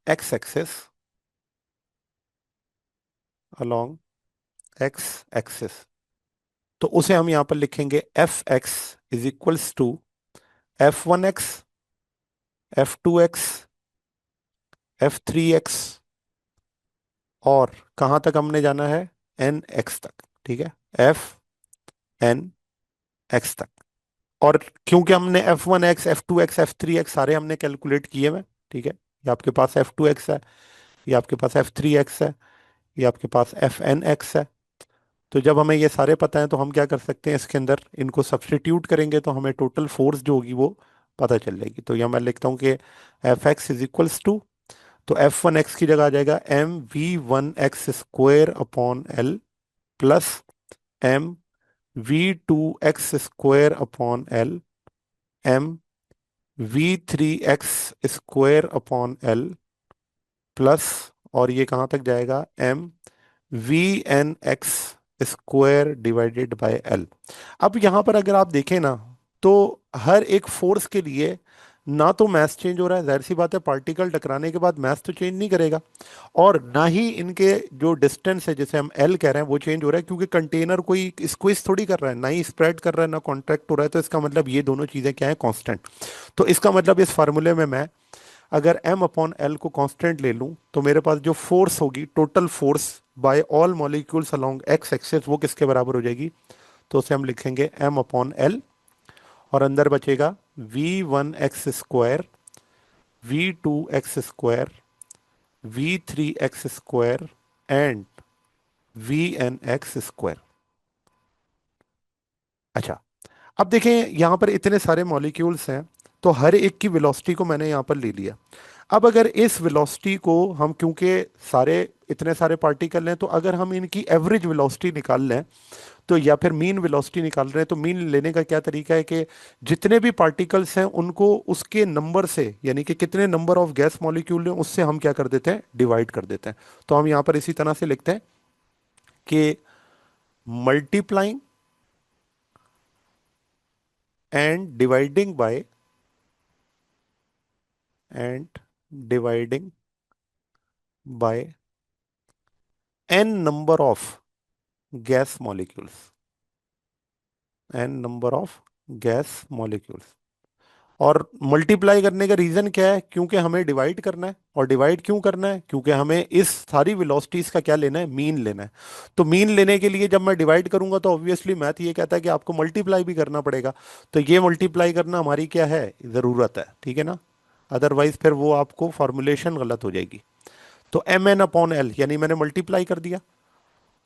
x-axis along x-axis। तो उसे हम यहां पर लिखेंगे Fx is equals to F1x, F2x, F3x, और कहां तक हमने जाना है, nx तक, ठीक है, Fnx तक। और क्योंकि हमने F1x, F2x, F3x सारे हमने कैलकुलेट किए हुए, ठीक है, ये आपके पास F2x है, ये आपके पास F3x है, ये आपके पास Fnx है। तो जब हमें ये सारे पता है तो हम क्या कर सकते हैं, इसके अंदर इनको सब्स्टिट्यूट करेंगे तो हमें टोटल फोर्स जो होगी वो पता चल जाएगी। तो यहाँ मैं लिखता हूँ कि Fx इज इक्वल्स टू, तो F1x की जगह आ जाएगा mv1x upon L plus mv2x upon L, mv3x upon L plus, और ये कहाँ तक जाएगा, mvnx डिवाइडेड बाय L। अब यहाँ पर अगर आप देखें ना, तो हर एक फोर्स के लिए ना तो मैथ चेंज हो रहा है, जाहिर सी बात है पार्टिकल टकराने के बाद मैथ तो चेंज नहीं करेगा, और ना ही इनके जो डिस्टेंस है जिसे हम L कह रहे हैं वो चेंज हो रहा है, क्योंकि कंटेनर कोई स्क्विज थोड़ी कर रहा है, ना ही स्प्रेड कर रहा है ना कॉन्ट्रैक्ट हो रहा है। तो इसका मतलब ये दोनों चीजें क्या है, कांस्टेंट। तो इसका मतलब इस फार्मूले में मैं अगर m अपॉन एल को कांस्टेंट ले लूं तो मेरे पास जो फोर्स होगी, total force by all molecules along X axis, वो किसके बराबर हो जाएगी, तो उसे हम लिखेंगे m अपॉन एल, और अंदर बचेगा v1x v2x v3x and vnx। अच्छा, अब देखें यहां पर इतने सारे मॉलिक्यूल्स हैं, तो हर एक की वेलोसिटी को मैंने यहां पर ले लिया। अब अगर इस वेलोसिटी को हम, क्योंकि सारे इतने सारे पार्टिकल हैं, तो अगर हम इनकी एवरेज वेलोसिटी निकाल लें तो, या फिर मीन वेलोसिटी निकाल रहे हैं, तो मीन लेने का क्या तरीका है कि जितने भी पार्टिकल्स हैं उनको उसके नंबर से, यानी कि कितने नंबर ऑफ गैस मॉलिक्यूल हैं उससे हम क्या कर देते हैं, डिवाइड कर देते हैं। तो हम यहां पर इसी तरह से लिखते हैं कि multiplying and dividing by n number of gas molecules, n number of gas molecules. और मल्टीप्लाई करने का रीजन क्या है, क्योंकि हमें डिवाइड करना है। और डिवाइड क्यों करना है, क्योंकि हमें इस सारी वेलोसिटीज का क्या लेना है, मीन लेना है। तो मीन लेने के लिए जब मैं डिवाइड करूंगा तो ऑब्वियसली मैथ ये कहता है कि आपको मल्टीप्लाई भी करना पड़ेगा। तो ये मल्टीप्लाई करना हमारी क्या है, जरूरत है, ठीक है ना। अदरवाइज फिर वो आपको फॉर्मुलेशन गलत हो जाएगी। तो एम एन अपॉन एल, यानी मैंने मल्टीप्लाई कर दिया,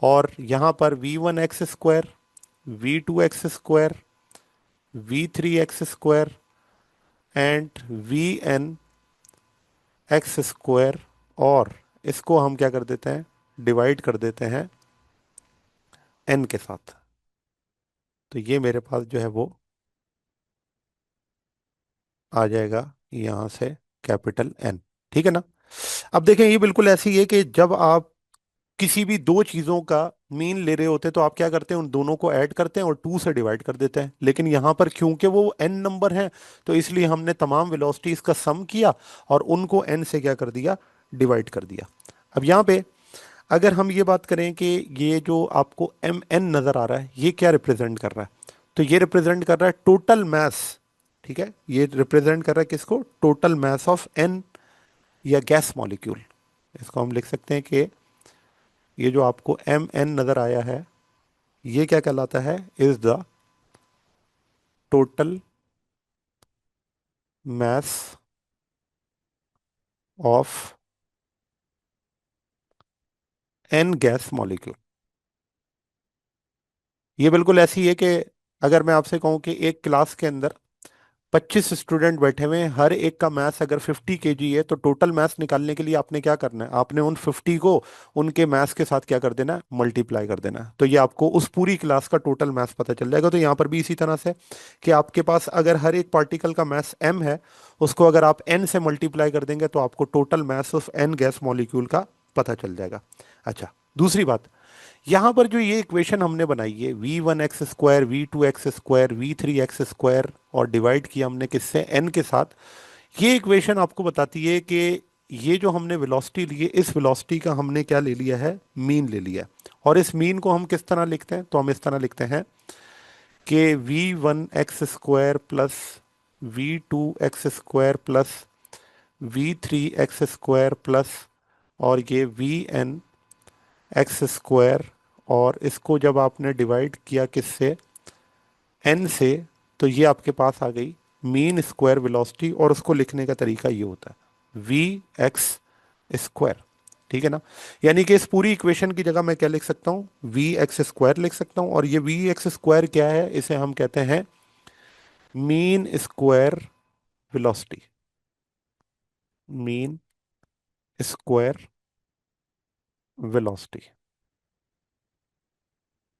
और यहां पर v1x v2x v3x and vn x, और इसको हम क्या कर देते हैं, डिवाइड कर देते हैं n के साथ। तो ये मेरे पास जो है वो आ जाएगा यहां से कैपिटल N, ठीक है ना। अब देखें ये बिल्कुल ऐसी है कि जब आप किसी भी दो चीजों का मीन ले रहे होते हैं तो आप क्या करते हैं, उन दोनों को ऐड करते हैं और 2 से डिवाइड कर देते हैं। लेकिन यहाँ पर क्योंकि वो n नंबर हैं, तो इसलिए हमने तमाम वेलोसिटीज का सम किया और उनको n से क्या कर दिया, डिवाइड कर दिया। अब यहाँ पे अगर हम ये बात करें कि ये जो आपको एम एन नजर आ रहा है, ये क्या रिप्रेजेंट कर रहा है, तो ये रिप्रेजेंट कर रहा है टोटल मास। ठीक है, ये रिप्रेजेंट कर रहा है किसको, टोटल मास ऑफ एन या गैस मॉलिक्यूल। इसको हम लिख सकते हैं कि ये जो आपको एम एन नजर आया है, ये क्या कहलाता है, is the total mass of N gas molecule. ये बिल्कुल ऐसी है कि अगर मैं आपसे कहूं कि एक क्लास के अंदर 25 स्टूडेंट बैठे हुए हैं, हर एक का मैथ्स अगर 50 kg है, तो टोटल मैथ्स निकालने के लिए आपने क्या करना है, आपने उन 50 को उनके मैथ्स के साथ क्या कर देना है, मल्टीप्लाई कर देना है। तो ये आपको उस पूरी क्लास का टोटल मैथ्स पता चल जाएगा। तो यहाँ पर भी इसी तरह से कि आपके पास अगर हर एक पार्टिकल का मैथ्स m है, उसको अगर आप n से मल्टीप्लाई कर देंगे तो आपको total maths of n gas molecule का पता चल जाएगा। अच्छा, दूसरी बात, यहां पर जो ये इक्वेशन हमने बनाई है v1x² v2x² v3x² और डिवाइड किया हमने किससे, n के साथ, ये इक्वेशन आपको बताती है कि ये जो हमने वेलोसिटी ली है, इस वेलोसिटी का हमने क्या ले लिया है, मीन ले लिया है। और इस मीन को हम किस तरह लिखते हैं, तो हम इस तरह लिखते हैं कि v1x² plus v2x² plus v3x² plus और ये vn x², और इसको जब आपने डिवाइड किया किससे, n से, तो ये आपके पास आ गई मीन स्क्वायर वेलोसिटी। और उसको लिखने का तरीका ये होता है vx²। ठीक है ना, यानी कि इस पूरी इक्वेशन की जगह मैं क्या लिख सकता हूँ, vx² लिख सकता हूँ। और ये vx² क्या है, इसे हम कहते हैं mean square velocity, mean square velocity.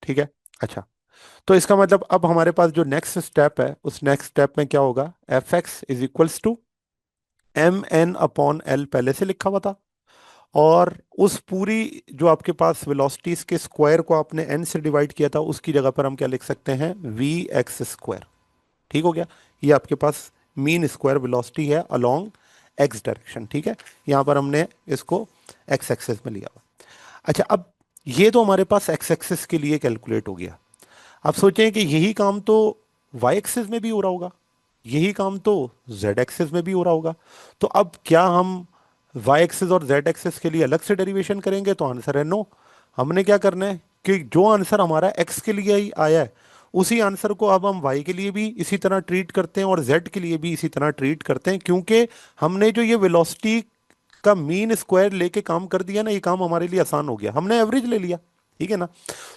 ठीक है। अच्छा, तो इसका मतलब अब हमारे पास जो नेक्स्ट स्टेप है, उस नेक्स्ट स्टेप में क्या होगा, F X is equals to M N upon L पहले से लिखा हुआ था, और उस पूरी जो आपके पास वेलोसिटीज के स्क्वायर को आपने एन से डिवाइड किया था, उसकी जगह पर हम क्या लिख सकते हैं, v(x²). ठीक हो गया, ये आपके पास मीन स्क्वायर वेलोसिटी है अलोंग एक्स डायरेक्शन। ठीक है, यहां पर हमने इसको एक्स एक्सिस में लिया हुआ। अच्छा, अब ये तो हमारे पास एक्स एक्सिस के लिए कैलकुलेट हो गया। आप सोचें कि यही काम तो वाई एक्सिस में भी हो रहा होगा, यही काम तो जेड एक्सिस में भी हो रहा होगा। तो अब क्या हम वाई एक्सिस और जेड एक्सिस के लिए अलग से डेरिवेशन करेंगे, तो आंसर है नो। हमने क्या करना है कि जो आंसर हमारा एक्स के लिए ही आया है, उसी आंसर को अब हम वाई के लिए भी इसी तरह ट्रीट करते हैं और जेड के लिए भी इसी तरह ट्रीट करते हैं, क्योंकि हमने जो ये वेलोसिटी का मीन स्क्वायर लेके काम कर दिया ना, ये काम हमारे लिए आसान हो गया, हमने एवरेज ले लिया। ठीक है ना,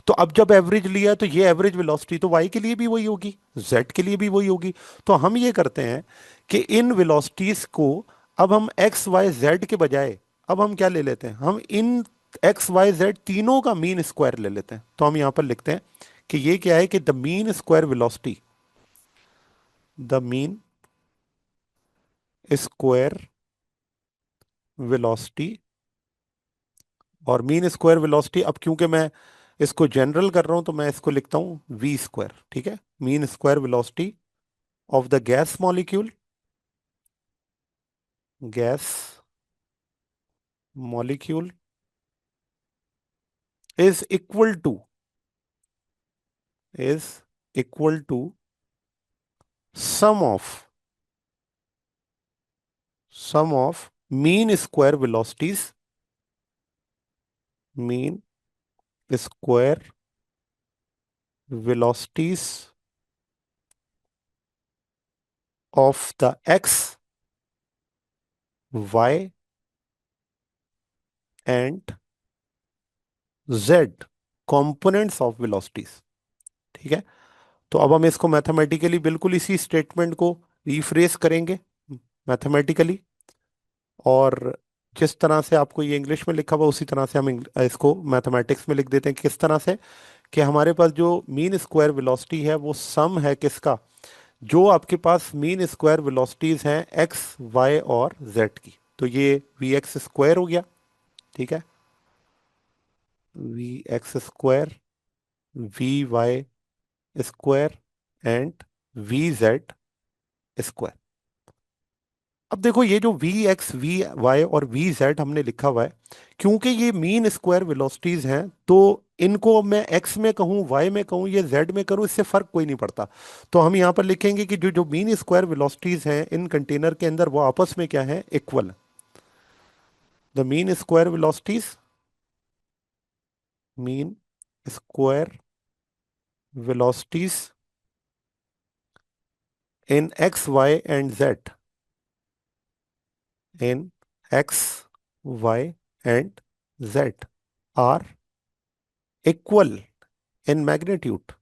तो अब जब एवरेज लिया तो ये एवरेज वेलोसिटी तो वाई के लिए भी वही होगी, जेड के लिए भी वही होगी। तो हम ये करते हैं कि इन वेलोसिटीज को अब हम एक्स वाई जेड के बजाय अब हम क्या ले लेते हैं, हम इन एक्स वाई जेड तीनों का मीन स्क्वायर ले लेते हैं। तो हम यहां पर लिखते हैं कि ये क्या है कि the mean square velocity, the mean square velocity, और मीन स्क्वायर वेलोसिटी, अब क्योंकि मैं इसको जनरल कर रहा हूं तो मैं इसको लिखता हूं v²। ठीक है, mean square velocity of the gas molecule, gas molecule is equal to, is equal to sum of, sum of mean square velocities, mean square velocities of the X Y and Z components of velocities. ठीक है, तो अब हम इसको mathematically बिल्कुल इसी statement को refresh करेंगे मैथमेटिकली, और जिस तरह से आपको ये इंग्लिश में लिखा हुआ उसी तरह से हम इसको मैथमेटिक्स में लिख देते हैं। किस तरह से कि हमारे पास जो मीन स्क्वायर वेलोसिटी है वो सम है किसका, जो आपके पास मीन स्क्वायर वेलोसिटीज हैं एक्स वाई और जेड की। तो ये वी एक्स स्क्वायर हो गया। ठीक है, V X square, V Y square and V Z square. अब देखो ये जो वी एक्स वी वाई और वी जेड हमने लिखा हुआ है, क्योंकि ये मीन स्क्वायर वेलोसिटीज हैं, तो इनको मैं एक्स में कहूँ, वाई में कहूँ या जेड में करूँ, इससे फर्क कोई नहीं पड़ता। तो हम यहाँ पर लिखेंगे कि जो जो मीन स्क्वायर वेलोसिटीज हैं इन कंटेनर के अंदर, वो आपस में क्या है, equal. The mean square velocities, mean square velocities in X Y and Z, in X Y and Z are equal in magnitude.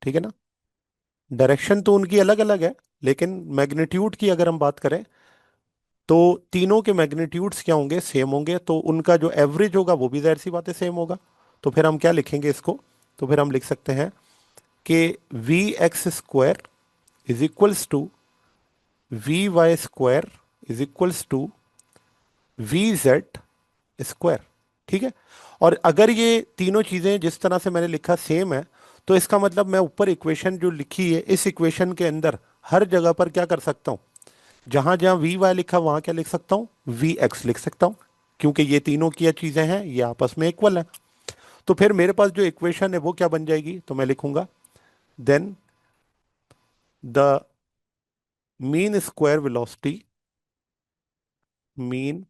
ठीक है ना। डायरेक्शन तो उनकी अलग अलग है, लेकिन मैग्नीट्यूड की अगर हम बात करें तो तीनों के मैग्नीट्यूड्स क्या होंगे, सेम होंगे। तो उनका जो एवरेज होगा वो भी जाहिर सी बात है सेम होगा। तो फिर हम क्या लिखेंगे इसको, तो फिर हम लिख सकते हैं कि V X square is equals to V Y square is equals to V Z square. ठीक है। और अगर ये तीनों चीजें जिस तरह से मैंने लिखा सेम है, तो इसका मतलब मैं ऊपर इक्वेशन जो लिखी है, इस इक्वेशन के अंदर हर जगह पर क्या कर सकता हूं, जहां जहां वी वाई लिखा वहां क्या लिख सकता हूं, वी एक्स लिख सकता हूं। क्योंकि ये तीनों की चीजें हैं, ये आपस में इक्वल है। तो फिर मेरे पास जो इक्वेशन है वो क्या बन जाएगी, तो मैं लिखूंगा then the mean square velocity, mean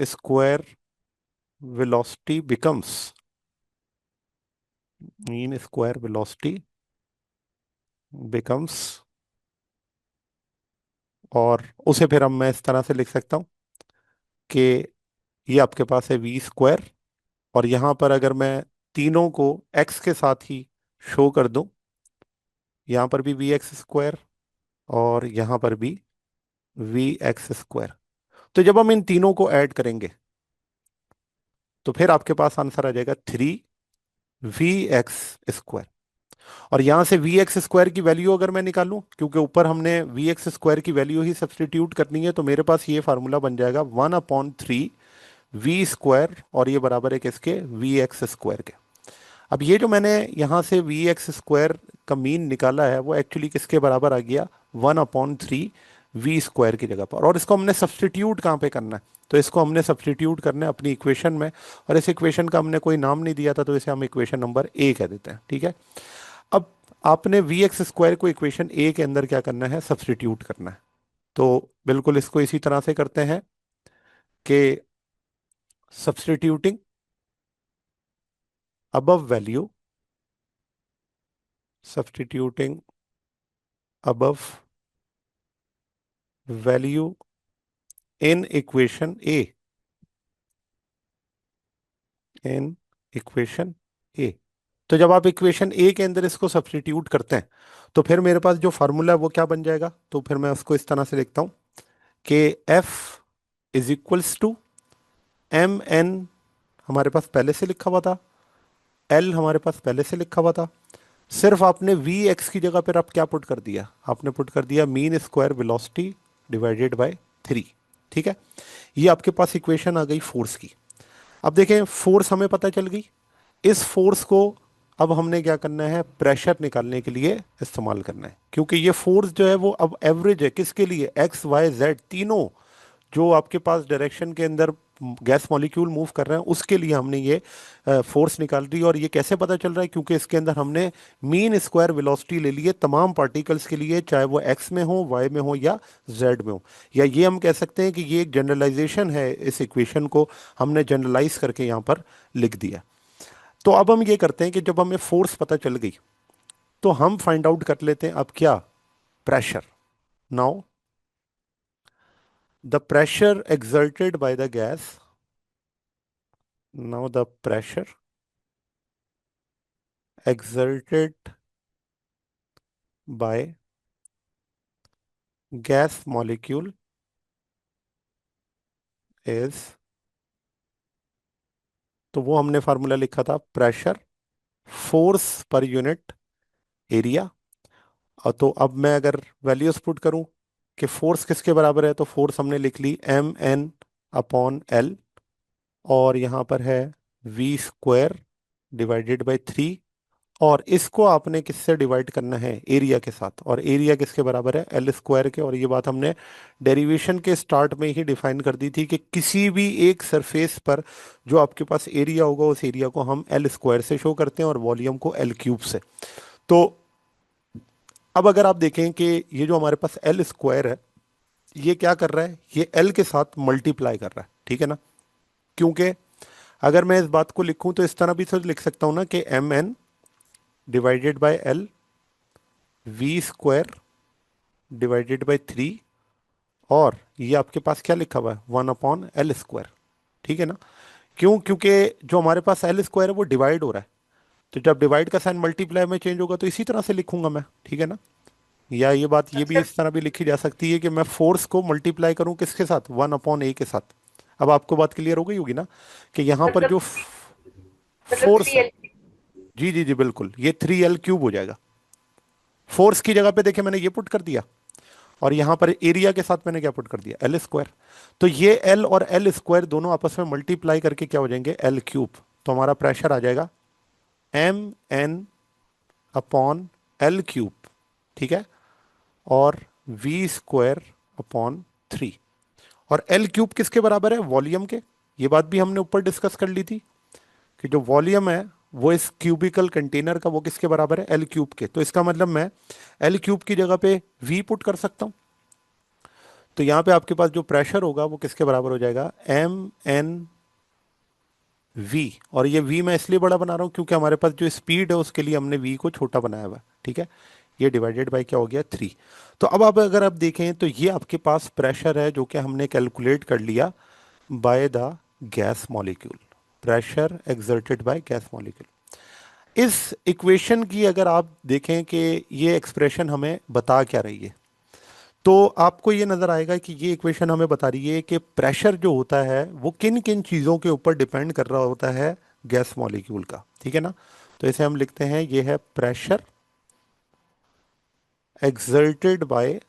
square velocity becomes, mean square velocity becomes, और उसे फिर हम मैं इस तरह से लिख सकता हूं कि ये आपके पास है वी स्क्वायर, और यहां पर अगर मैं तीनों को एक्स के साथ ही शो कर दूं, यहां पर भी वी एक्स स्क्वायर और यहां पर भी वी एक्स स्क्वायर, तो जब हम इन तीनों को ऐड करेंगे तो फिर आपके पास आंसर आ जाएगा 3 वी एक्स स्क्वायर। और यहां से वी एक्स स्क्वायर की वैल्यू अगर मैं निकालूं, क्योंकि ऊपर हमने वी एक्स स्क्वायर की वैल्यू ही सब्सटीट्यूट करनी है, तो मेरे पास ये फार्मूला बन जाएगा 1/3 वी स्क्वायर, और ये बराबर है किसके, वी एक्स स्क्वायर के। अब ये जो मैंने यहाँ से वी एक्स स्क्वायर का मीन निकाला है, वो एक्चुअली किसके बराबर आ गया, 1/3 वी स्क्वायर की जगह पर। और इसको हमने सब्सटीट्यूट कहाँ पे करना है, तो इसको हमने सब्सटीट्यूट करना है अपनी इक्वेशन में। और इस इक्वेशन का हमने कोई नाम नहीं दिया था, तो इसे हम इक्वेशन नंबर ए कह देते हैं। ठीक है। अब आपने वी एक्स स्क्वायर को इक्वेशन ए के अंदर क्या करना है, सब्सटीट्यूट करना है। तो बिल्कुल इसको इसी तरह से करते हैं कि substituting above value, substituting above value in equation A, in equation A। तो जब आप इक्वेशन ए के अंदर इसको सब्सटीट्यूट करते हैं, तो फिर मेरे पास जो फार्मूला है वो क्या बन जाएगा, तो फिर मैं उसको इस तरह से लिखता हूं कि F is equals to M N, हमारे पास पहले से लिखा हुआ था, एल हमारे पास पहले से लिखा हुआ था। सिर्फ आपने वी एक्स की जगह पर आप क्या पुट कर दिया, आपने पुट कर दिया mean square velocity divided by 3। ठीक है। ये आपके पास इक्वेशन आ गई फोर्स की। अब देखें, फोर्स हमें पता चल गई। इस फोर्स को अब हमने क्या करना है, प्रेशर निकालने के लिए इस्तेमाल करना है। क्योंकि ये फोर्स जो है वो अब एवरेज है किसके लिए, एक्स वाई जेड तीनों जो आपके पास डायरेक्शन के अंदर गैस मॉलिक्यूल मूव कर रहे हैं, उसके लिए हमने ये फोर्स निकाल दी। और ये कैसे पता चल रहा है, क्योंकि इसके अंदर हमने मीन स्क्वायर वेलोसिटी ले ली है तमाम पार्टिकल्स के लिए, चाहे वो एक्स में हो, वाई में हो या जेड में हो। या ये हम कह सकते हैं कि ये एक जनरलाइजेशन है, इस इक्वेशन को हमने जनरलाइज करके यहाँ पर लिख दिया। तो अब हम ये करते हैं कि जब हमें फोर्स पता चल गई, तो हम फाइंड आउट कर लेते हैं अब क्या, pressure. Now the pressure exerted by the gas, now the pressure exerted by gas molecule is, तो वो हमने फार्मूला लिखा था pressure force per unit area. और तो अब मैं अगर वैल्यूज पुट करूं कि फोर्स किसके बराबर है, तो फोर्स हमने लिख ली एम एन अपॉन एल। और यहाँ पर है वी स्क्वायर डिवाइडेड बाई 3, और इसको आपने किससे डिवाइड करना है, एरिया के साथ, और एरिया किसके बराबर है, एल स्क्वायर के। और ये बात हमने डेरिवेशन के स्टार्ट में ही डिफाइन कर दी थी कि किसी भी एक सरफेस पर जो आपके पास एरिया होगा उस एरिया को हम एल स्क्वायर से शो करते हैं और वॉल्यूम को एल क्यूब से। तो अब अगर आप देखें कि ये जो हमारे पास एल स्क्वायर है ये क्या कर रहा है, ये एल के साथ मल्टीप्लाई कर रहा है, ठीक है ना। क्योंकि अगर मैं इस बात को लिखूं तो इस तरह भी तो लिख सकता हूं ना कि M N divided by L V square divided by 3, और ये आपके पास क्या लिखा हुआ है, 1/L², ठीक है ना। क्यों, क्योंकि जो हमारे पास एल स्क्वायर है वो डिवाइड हो रहा है, तो जब डिवाइड का साइन मल्टीप्लाई में चेंज होगा तो इसी तरह से लिखूंगा मैं, ठीक है ना। या ये बात ये भी अच्छा, इस तरह भी लिखी जा सकती है कि मैं फोर्स को मल्टीप्लाई करूं किसके साथ, 1/A के साथ। अब आपको बात क्लियर हो गई होगी ना कि यहां पर मतलब जो मतलब फोर्स थ्री है, एल जी जी जी बिल्कुल, ये 3L³ हो जाएगा। फोर्स की जगह पे देखिए मैंने ये पुट कर दिया, और यहां पर एरिया के साथ मैंने क्या पुट कर दिया, L²। तो ये L और L² दोनों आपस में मल्टीप्लाई करके क्या हो जाएंगे, L³। तो हमारा प्रेशर आ जाएगा Mn/L³, ठीक है, और V²/3। और L³ किसके बराबर है, वॉल्यूम के। ये बात भी हमने ऊपर डिस्कस कर ली थी कि जो वॉल्यूम है वो इस क्यूबिकल कंटेनर का वो किसके बराबर है, L³ के। तो इसका मतलब मैं L³ की जगह पे V पुट कर सकता हूं। तो यहां पे आपके पास जो प्रेशर होगा वो किसके बराबर हो जाएगा, Mn/V। और ये V मैं इसलिए बड़ा बना रहा हूं क्योंकि हमारे पास जो स्पीड है उसके लिए हमने V को छोटा बनाया हुआ है, ठीक है। ये डिवाइडेड बाय क्या हो गया, 3। तो अब आप अगर आप देखें तो ये आपके पास प्रेशर है जो कि हमने कैलकुलेट कर लिया bye the gas molecule, pressure exerted by gas molecule. इस इक्वेशन की अगर आप देखें कि ये एक्सप्रेशन हमें बता क्या रही है, तो आपको ये नजर आएगा कि ये इक्वेशन हमें बता रही है कि प्रेशर जो होता है वो किन किन चीज़ों के ऊपर डिपेंड कर रहा होता है, गैस मॉलिक्यूल का, ठीक है ना। तो इसे हम लिखते हैं, ये है pressure exerted by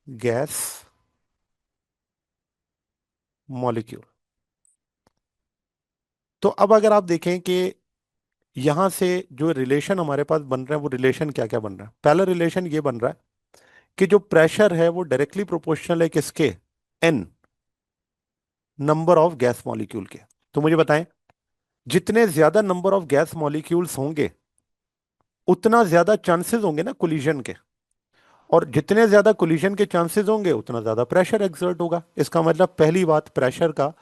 gas molecule. तो अब अगर आप देखें कि यहां से जो रिलेशन हमारे पास बन रहा है वो रिलेशन क्या क्या बन रहा है। पहला रिलेशन ये बन रहा है कि जो प्रेशर है वो डायरेक्टली प्रोपोर्शनल है किसके, N, number of gas molecule के। तो मुझे बताएं, जितने ज्यादा नंबर ऑफ गैस मॉलिक्यूल्स होंगे उतना ज्यादा चांसेस होंगे ना कोलिजन के, और जितने ज्यादा कोलिजन के चांसेस होंगे उतना ज्यादा प्रेशर एक्सर्ट होगा। इसका मतलब पहली बात, प्रेशर का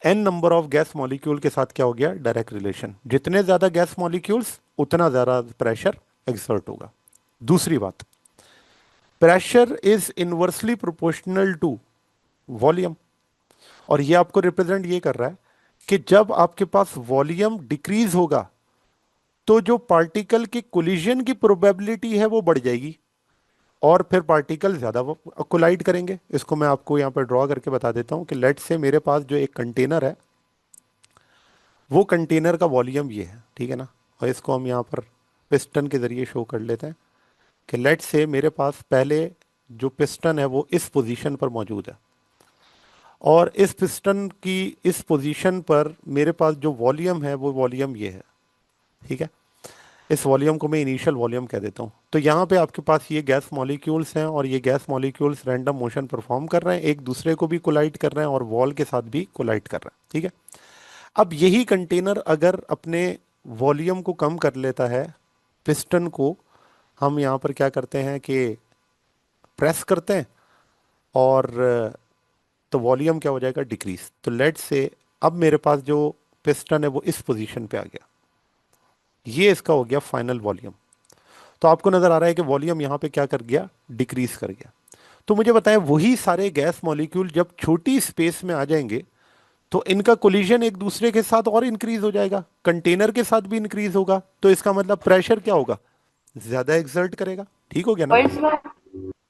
N number of gas molecule के साथ क्या हो गया, डायरेक्ट रिलेशन। जितने ज्यादा गैस मॉलिक्यूल्स उतना ज्यादा प्रेशर एक्सर्ट होगा। दूसरी बात, pressure is inversely proportional to volume. और ये आपको रिप्रेजेंट ये कर रहा है कि जब आपके पास वॉल्यूम डिक्रीज होगा तो जो पार्टिकल की कोलिजन की प्रोबेबिलिटी है वो बढ़ जाएगी, और फिर पार्टिकल ज्यादा कोलाइड करेंगे। इसको मैं आपको यहाँ पर ड्रॉ करके बता देता हूँ कि लेट से मेरे पास जो एक कंटेनर है वो कंटेनर का वॉल्यूम ये है, ठीक है ना। और इसको हम यहाँ पर पिस्टन के जरिए शो कर लेते हैं कि लेट से मेरे पास पहले जो पिस्टन है वो इस पोजीशन पर मौजूद है, और इस पिस्टन की इस पोजीशन पर मेरे पास जो वॉल्यूम है वो वॉल्यूम ये है, ठीक है। इस वॉल्यूम को मैं इनिशियल वॉल्यूम कह देता हूँ। तो यहाँ पे आपके पास ये गैस मॉलिक्यूल्स हैं, और ये gas molecules random motion perform कर रहे हैं, एक दूसरे को भी कोलाइड कर रहे हैं और वॉल के साथ भी कोलाइड कर रहे हैं, ठीक है। अब यही कंटेनर अगर अपने वॉल्यूम को कम कर लेता है, पिस्टन को हम यहाँ पर क्या करते हैं कि प्रेस करते हैं, और तो वॉल्यूम क्या हो जाएगा, डिक्रीज। तो लेट से अब मेरे पास जो पिस्टन है वो इस पोजीशन पे आ गया, ये इसका हो गया फाइनल वॉल्यूम। तो आपको नजर आ रहा है कि वॉल्यूम यहाँ पे क्या कर गया, डिक्रीज कर गया। तो मुझे बताएं, वही सारे गैस मॉलिक्यूल जब छोटी स्पेस में आ जाएंगे तो इनका कोलिजन एक दूसरे के साथ और इंक्रीज हो जाएगा, कंटेनर के साथ भी इंक्रीज होगा। तो इसका मतलब प्रेशर क्या होगा, ज्यादा एक्सर्ट करेगा, ठीक हो गया ना। पॉइंट्स में।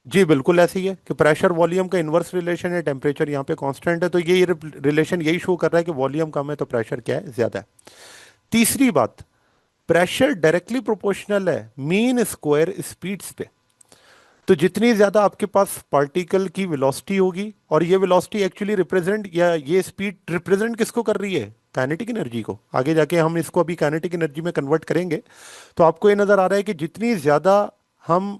जी बिल्कुल ऐसे ही है कि प्रेशर वॉल्यूम का इनवर्स रिलेशन है, टेम्परेचर यहाँ पे कांस्टेंट है, तो ये रिलेशन यही शो कर रहा है कि वॉल्यूम कम है तो प्रेशर क्या है, ज्यादा है। तीसरी बात, प्रेशर डायरेक्टली प्रोपोर्शनल है मीन स्क्वायर स्पीड्स पे। तो जितनी ज्यादा आपके पास पार्टिकल की वेलोसिटी होगी, और ये वेलोसिटी एक्चुअली रिप्रेजेंट, या ये स्पीड रिप्रेजेंट किसको कर रही है? काइनेटिक एनर्जी को। आगे जाके हम इसको अभी काइनेटिक एनर्जी में कन्वर्ट करेंगे। तो आपको ये नजर आ रहा है कि जितनी ज्यादा हम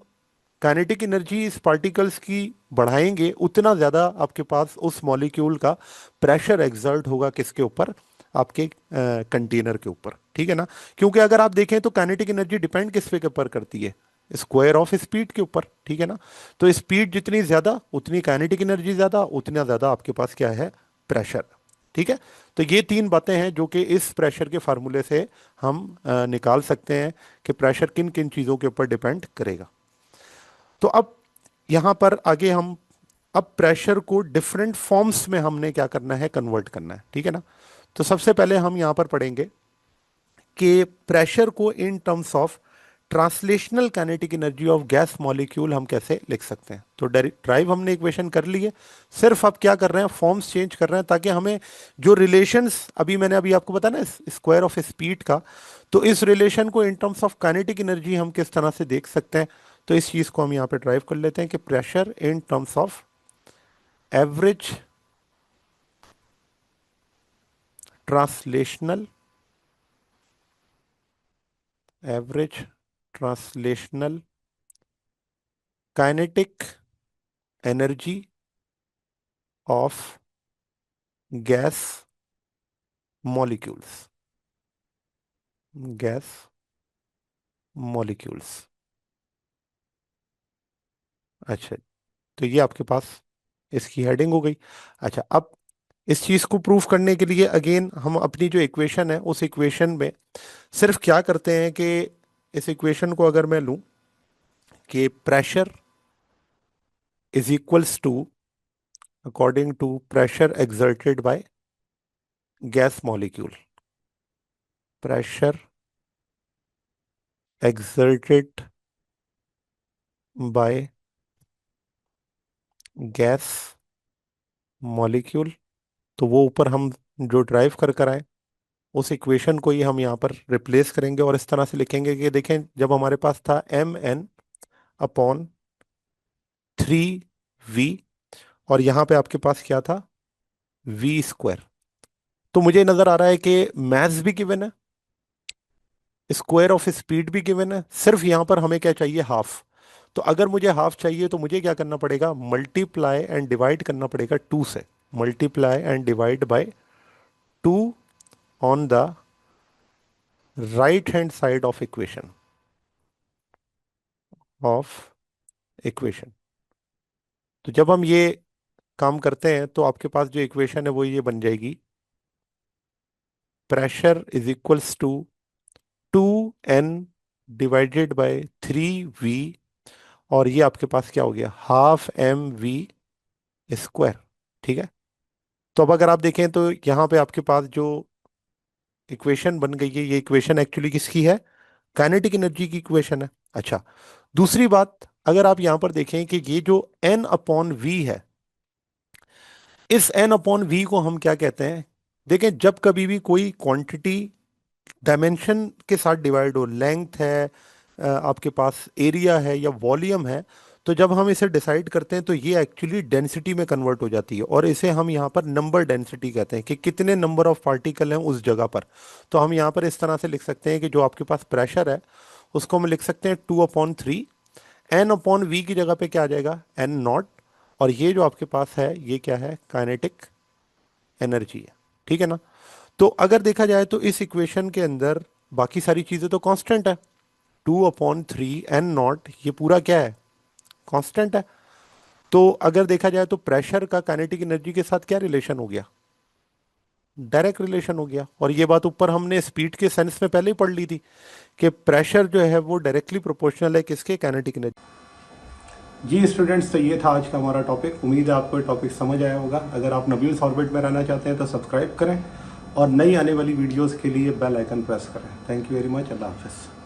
काइनेटिक एनर्जी इस पार्टिकल्स की बढ़ाएंगे, उतना ज्यादा आपके पास उस मॉलिक्यूल का प्रेशर एक्सर्ट होगा किसके ऊपर? आपके कंटेनर के ऊपर, ठीक है ना। क्योंकि अगर आप देखें तो काइनेटिक एनर्जी डिपेंड किस पे ऊपर करती है? स्क्वायर ऑफ स्पीड के ऊपर, ठीक है ना। तो स्पीड जितनी ज्यादा उतनी काइनेटिक एनर्जी ज्यादा, उतना ज्यादा आपके पास क्या है? प्रेशर, ठीक है। तो ये तीन बातें हैं जो कि इस प्रेशर के फार्मूले से हम निकाल सकते हैं कि प्रेशर किन किन चीजों के ऊपर डिपेंड करेगा। तो अब यहां पर आगे हम, अब प्रेशर को डिफरेंट फॉर्म्स में हमने क्या करना है? कन्वर्ट करना है, ठीक है ना। तो सबसे पहले हम यहां पर पढ़ेंगे कि प्रेशर को इन terms of translational kinetic energy of gas molecule हम कैसे लिख सकते हैं। तो ड्राइव हमने इक्वेशन कर ली है, सिर्फ अब क्या कर रहे हैं? फॉर्म्स चेंज कर रहे हैं, ताकि हमें जो रिलेशंस अभी आपको बताया ना स्क्वायर ऑफ स्पीड का, तो इस रिलेशन को इन टर्म्स ऑफ काइनेटिक एनर्जी हम किस तरह से देख सकते हैं। तो इस चीज को हम यहां पे ड्राइव कर लेते हैं कि pressure in terms of average translational kinetic energy of gas molecules, gas molecules. अच्छा, तो ये आपके पास इसकी हेडिंग हो गई। अच्छा, अब इस चीज को प्रूफ करने के लिए अगेन हम अपनी जो इक्वेशन है उस इक्वेशन में सिर्फ क्या करते हैं कि इस इक्वेशन को अगर मैं लूं कि pressure is equals to, according to pressure exerted by gas molecule, pressure exerted by gas molecule, तो वो ऊपर हम जो ड्राइव कर आए उस इक्वेशन को ही हम यहाँ पर रिप्लेस करेंगे और इस तरह से लिखेंगे कि देखें, जब हमारे पास था mn/3v, और यहाँ पे आपके पास क्या था? v square. तो मुझे नजर आ रहा है कि मैथ्स भी गिवन है, स्क्वायर ऑफ स्पीड भी गिवन है, सिर्फ यहां पर हमें क्या चाहिए? हाफ। तो अगर मुझे हाफ चाहिए तो मुझे क्या करना पड़ेगा? मल्टीप्लाई एंड डिवाइड करना पड़ेगा 2 से, multiply and divide by 2 on the right hand side of equation. तो जब हम ये काम करते हैं तो आपके पास जो इक्वेशन है वो ये बन जाएगी, pressure is equals to 2n divided by 3v, और ये आपके पास क्या हो गया? हाफ mv स्क्वायर, ठीक है। तो अब अगर आप देखें तो यहाँ पे आपके पास जो इक्वेशन बन गई है, ये इक्वेशन एक्चुअली किसकी है? काइनेटिक एनर्जी की इक्वेशन है। अच्छा, दूसरी बात, अगर आप यहाँ पर देखें कि ये जो n/v है, इस n/v को हम क्या कहते हैं? देखें, जब कभी भी कोई क्वांटिटी डायमेंशन के साथ डिवाइड हो, लेंथ है, आपके पास एरिया है या वॉल्यूम है, तो जब हम इसे डिसाइड करते हैं तो ये एक्चुअली डेंसिटी में कन्वर्ट हो जाती है, और इसे हम यहाँ पर नंबर डेंसिटी कहते हैं कि कितने नंबर ऑफ पार्टिकल हैं उस जगह पर। तो हम यहाँ पर इस तरह से लिख सकते हैं कि जो आपके पास प्रेशर है उसको हम लिख सकते हैं 2/3, n/v की जगह पे क्या आ जाएगा? n0, और ये जो आपके पास है ये क्या है? काइनेटिक एनर्जी है, ठीक है ना। तो अगर देखा जाए तो इस इक्वेशन के अंदर बाकी सारी चीजें तो कांस्टेंट है, 2/3 n0, ये पूरा क्या है? कांस्टेंट है। तो अगर देखा जाए तो प्रेशर का काइनेटिक एनर्जी के साथ क्या रिलेशन हो गया? डायरेक्ट रिलेशन हो गया। और ये बात ऊपर हमने स्पीड के सेंस में पहले ही पढ़ ली थी कि प्रेशर जो है वो डायरेक्टली प्रोपोर्शनल है किसके? Kinetic energy. जी स्टूडेंट्स, तो ये था आज का हमारा टॉपिक। उम्मीद है आपको ये टॉपिक समझ आया होगा। अगर आप नबील्स ऑर्बिट में रहना चाहते हैं तो सब्सक्राइब करें और नई आने वाली वीडियोस के लिए बेल आइकन प्रेस करें। Thank you very much. अल्लाह हाफिज़।